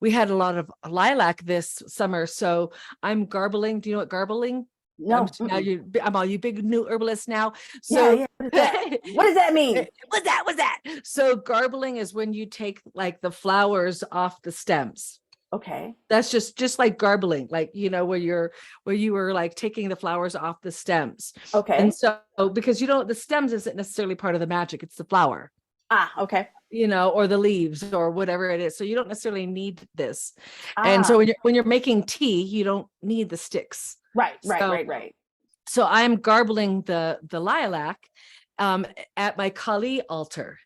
We had a lot of lilac this summer, so I'm garbling. Do you know what garbling? No. I'm all you big new herbalist now. So what does that mean? What's that? So garbling is when you take like the flowers off the stems. Okay. That's just like garbling, like, where you were like taking the flowers off the stems. Okay. And so, because the stems isn't necessarily part of the magic, it's the flower. Okay. Or the leaves or whatever it is. So you don't necessarily need this. And so when you're making tea, you don't need the sticks. Right. So I'm garbling the lilac at my Kali altar.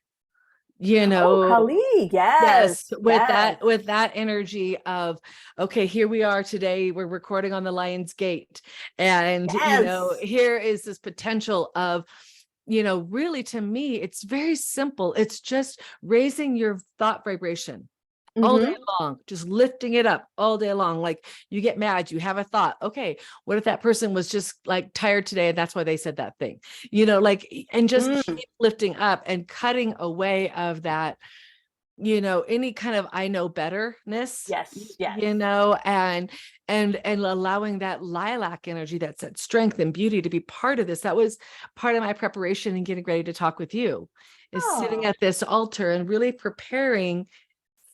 Kali, yes. With that energy of, okay, here we are today, we're recording on the Lion's Gate, and here is this potential of, really, to me, it's very simple. It's just raising your thought vibration all day long, just lifting it up all day long. Like, you get mad, you have a thought, okay, what if that person was just like tired today and that's why they said that thing, and just keep lifting up and cutting away of that, any kind of I know betterness. And allowing that lilac energy, that's that strength and beauty, to be part of this. That was part of my preparation and getting ready to talk with you, is sitting at this altar and really preparing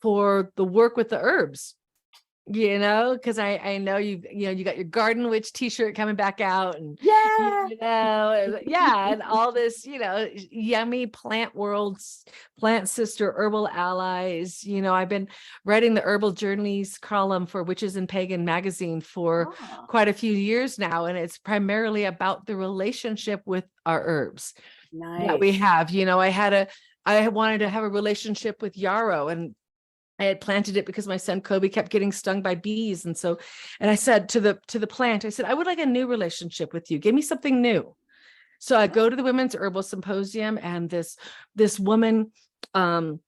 for the work with the herbs, because I know you got your Garden Witch t-shirt coming back out, and and all this, yummy plant worlds, plant sister herbal allies. I've been writing the Herbal Journeys column for Witches and Pagan Magazine for quite a few years now, and it's primarily about the relationship with our herbs that we have. I wanted to have a relationship with yarrow, and I had planted it because my son Kobe kept getting stung by bees. And I said to the plant, I said, I would like a new relationship with you. Give me something new. So I go to the Women's Herbal Symposium, and this woman, I'm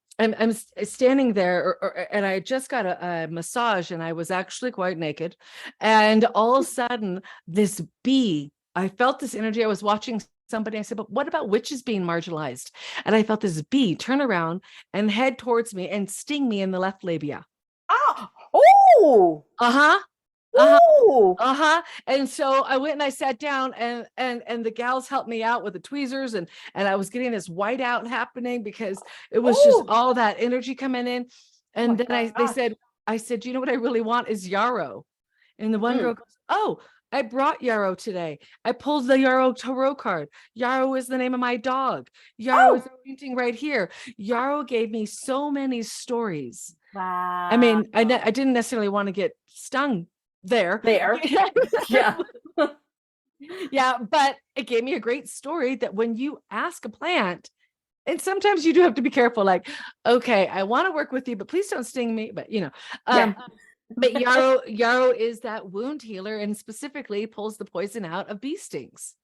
standing there, and I just got a massage, and I was actually quite naked. And all of a sudden, this bee, I felt this energy. I was watching somebody. I said, but what about witches being marginalized? And I felt this bee turn around and head towards me and sting me in the left labia. Oh, oh, Uh-huh. Uh-huh. oh, Uh-huh. And so I went and I sat down, and the gals helped me out with the tweezers, and I was getting this white out happening because it was just oh, all that energy coming in. oh my And then gosh. I said, you know what I really want is yarrow. And the one Mm. girl goes, oh, I brought yarrow today. I pulled the yarrow tarot card. Yarrow is the name of my dog. Yarrow is Oh, a painting right here. Yarrow gave me so many stories. I wow. mean, I didn't necessarily want to get stung there. There. Yeah. Yeah, but it gave me a great story that when you ask a plant, and sometimes you do have to be careful, like, okay, I want to work with you, but please don't sting me. But Yeah. but yarrow is that wound healer, and specifically pulls the poison out of bee stings.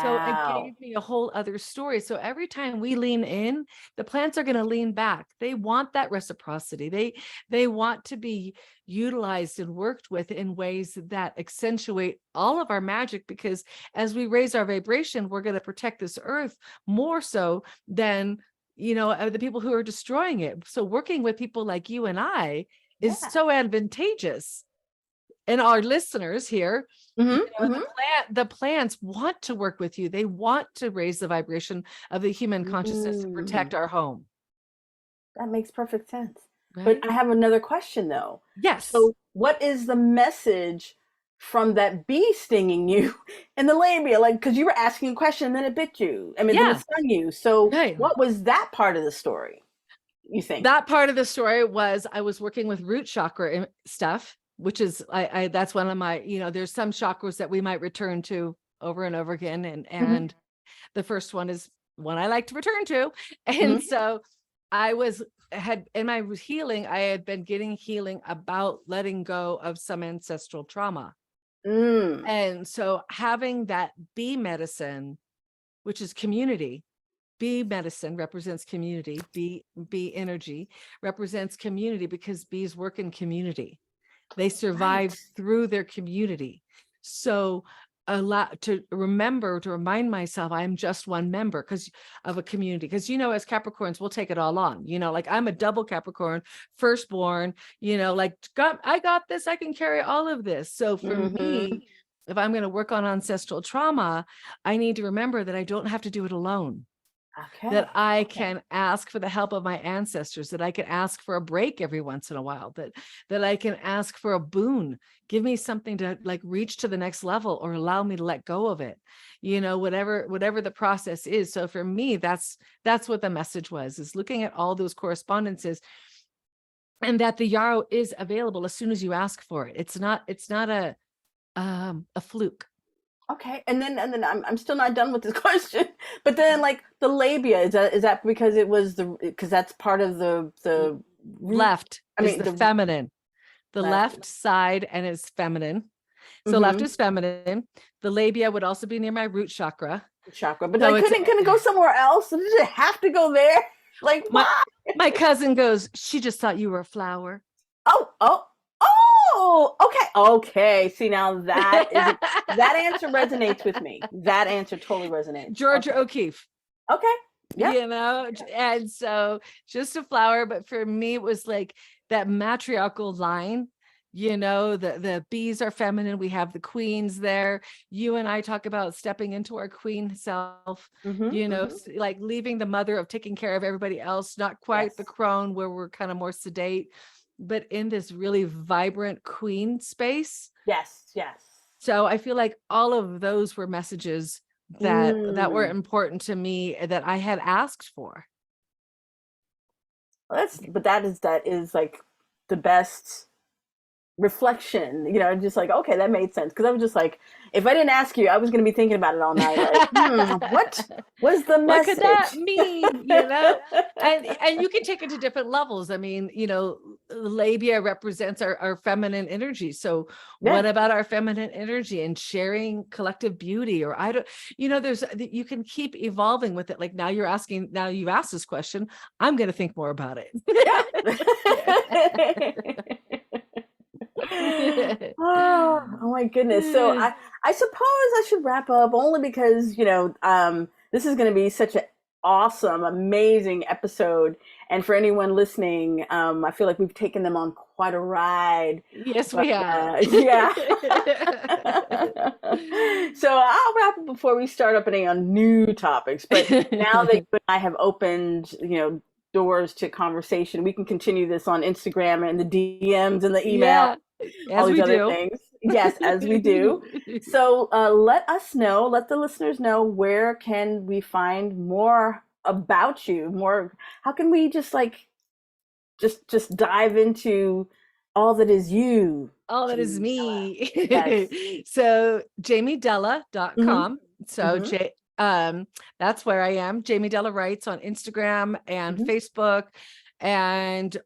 So it Wow. gave me a whole other story. So every time we lean in, the plants are going to lean back. They want that reciprocity. They want to be utilized and worked with in ways that accentuate all of our magic, because as we raise our vibration, we're going to protect this earth more so than the people who are destroying it. So working with people like you and I is Yeah. so advantageous. And our listeners here, Mm-hmm. Mm-hmm. the plants want to work with you. They want to raise the vibration of the human consciousness to Mm. protect our home. That makes perfect sense. But Right? I have another question though. Yes. So, what is the message from that bee stinging you in the labia? Like, because you were asking a question and then it bit you. I mean, then it Yeah. stung you. So, Right. what was that part of the story, you think? That part of the story was I was working with root chakra stuff, which is I that's one of my, there's some chakras that we might return to over and over again. And Hmm. the first one is one I like to return to. And Hmm. so had in my healing, I had been getting healing about letting go of some ancestral trauma. Mm. And so having that bee medicine, which is community, bee medicine represents community, bee energy represents community, because bees work in community. They Right. survive through their community. So a lot to remind myself I'm just one member because of a community. Because as Capricorns, we'll take it all on. Like I'm a double Capricorn, firstborn, like I got this, I can carry all of this. So for Hmm. me, if I'm going to work on ancestral trauma, I need to remember that I don't have to do it alone, that Okay. I Okay. can ask for the help of my ancestors, that I can ask for a break every once in a while, that I can ask for a boon, give me something to like reach to the next level, or allow me to let go of it, whatever the process is. So for me, that's what the message was, is looking at all those correspondences, and that the yarrow is available as soon as you ask for it. It's not a fluke. Okay. And then I'm still not done with this question. But then like the labia, is that because it was because that's part of the root, Left I is mean the the feminine. The left. left side and is feminine. So left Mm-hmm. is feminine. The labia would also be near my root chakra. Chakra. But So like it's couldn't it go somewhere else? Did it have to go there? Like my why? my cousin goes, she just thought you were a flower. Oh, oh, oh, okay. Okay. See, now that answer resonates with me. That answer totally resonates. Georgia Okay. O'Keeffe. Okay. Yep. And so just a flower. But for me, it was like that matriarchal line. The bees are feminine. We have the queens there. You and I talk about stepping into our queen self, Mm-hmm. Mm-hmm. like leaving the mother of taking care of everybody else, not quite the Yes. crone where we're kind of more sedate, but in this really vibrant queen space. Yes. Yes. So I feel like all of those were messages that were Mm. important to me, that I had asked for. Well, that is like the best reflection, just like, okay, that made sense. Because I was just like, if I didn't ask you, I was going to be thinking about it all night. Like, what was the What could that message? mean? And you can take it to different levels. I mean, labia represents our feminine energy. So what about our feminine energy and sharing collective beauty? Or you can keep evolving with it. Like now you've asked this question. I'm going to think more about it. Oh my goodness. So I suppose I should wrap up only because, this is going to be such an awesome, amazing episode. And for anyone listening, I feel like we've taken them on quite a ride. Yes, we have. Yeah. So I'll wrap up before we start opening on new topics. But now that you and I have opened, doors to conversation, we can continue this on Instagram and the DMs and the email. Yeah, all these other things. Yes, as we do. So let the listeners know, where can we find more about you? How can we just dive into all that is you? All that is me. Yes. So jamiedella.com. So that's where I am. Jamie Della Writes on Instagram and Facebook and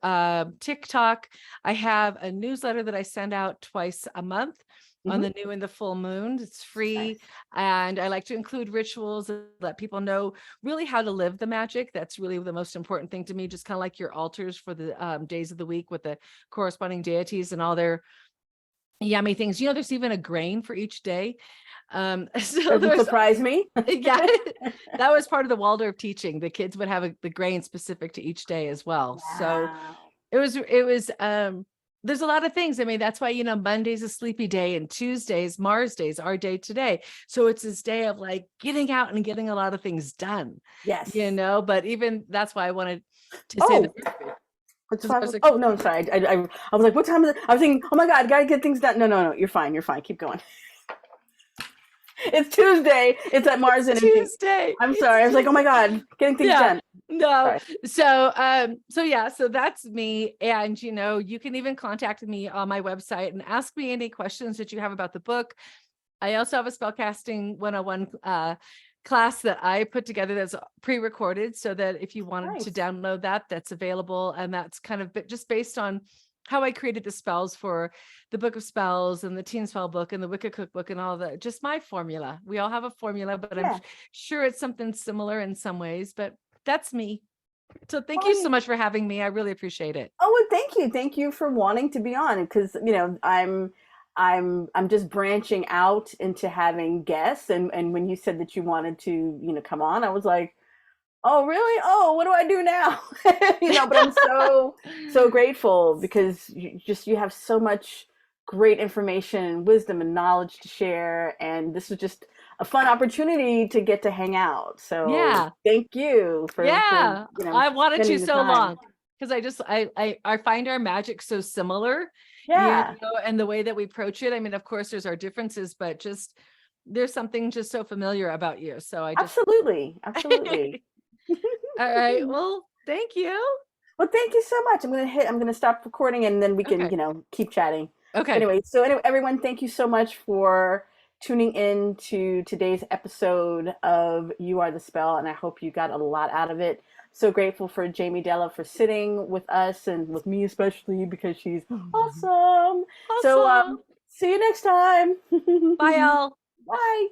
TikTok. I have a newsletter that I send out twice a month on the new and the full moon. It's free. And I like to include rituals that let people know really how to live the magic. That's really the most important thing to me, just kind of like your altars for the days of the week with the corresponding deities and all their yummy things. There's even a grain for each day. So doesn't surprise me. Yeah, that was part of the Waldorf teaching. The kids would have the grain specific to each day as well. Wow. So it was there's a lot of things. I mean, that's why, Monday's a sleepy day and Tuesday's Mars Day's our day today. So it's this day of like getting out and getting a lot of things done. Yes. But even that's why I wanted to say no, I'm sorry. I was like, what time is it? I was thinking, oh my God, gotta get things done. No, you're fine. Keep going. It's Tuesday. It's at Mars Energy. Tuesday. I'm sorry. I was like, oh my God, getting things done. No. Sorry. So that's me. And, you can even contact me on my website and ask me any questions that you have about the book. I also have a spellcasting 101 class that I put together that's pre-recorded, so that if you wanted to download that's available. And that's kind of just based on how I created the spells for the Book of Spells and the Teen Spell book and the Wicca Cookbook and all that. Just my formula. We all have a formula, but I'm sure it's something similar in some ways, but that's me. So thank you so much for having me. I really appreciate it. Oh, well, thank you. Thank you for wanting to be on, because, I'm just branching out into having guests. And when you said that you wanted to, come on, I was like, oh, really? Oh, what do I do now? But I'm so grateful, because you have so much great information and wisdom and knowledge to share. And this was just a fun opportunity to get to hang out. So thank you for I wanted to so long, because I find our magic so similar. And the way that we approach it. I mean, of course, there's our differences, but just there's something just so familiar about you. So I just absolutely. All right. Well, thank you. Well, thank you so much. I'm gonna stop recording, and then we can keep chatting. Okay. Anyway, everyone, thank you so much for tuning in to today's episode of You Are the Spell, and I hope you got a lot out of it. So grateful for Jamie Della for sitting with us, and with me especially, because she's awesome. So see you next time. Bye, y'all. Bye.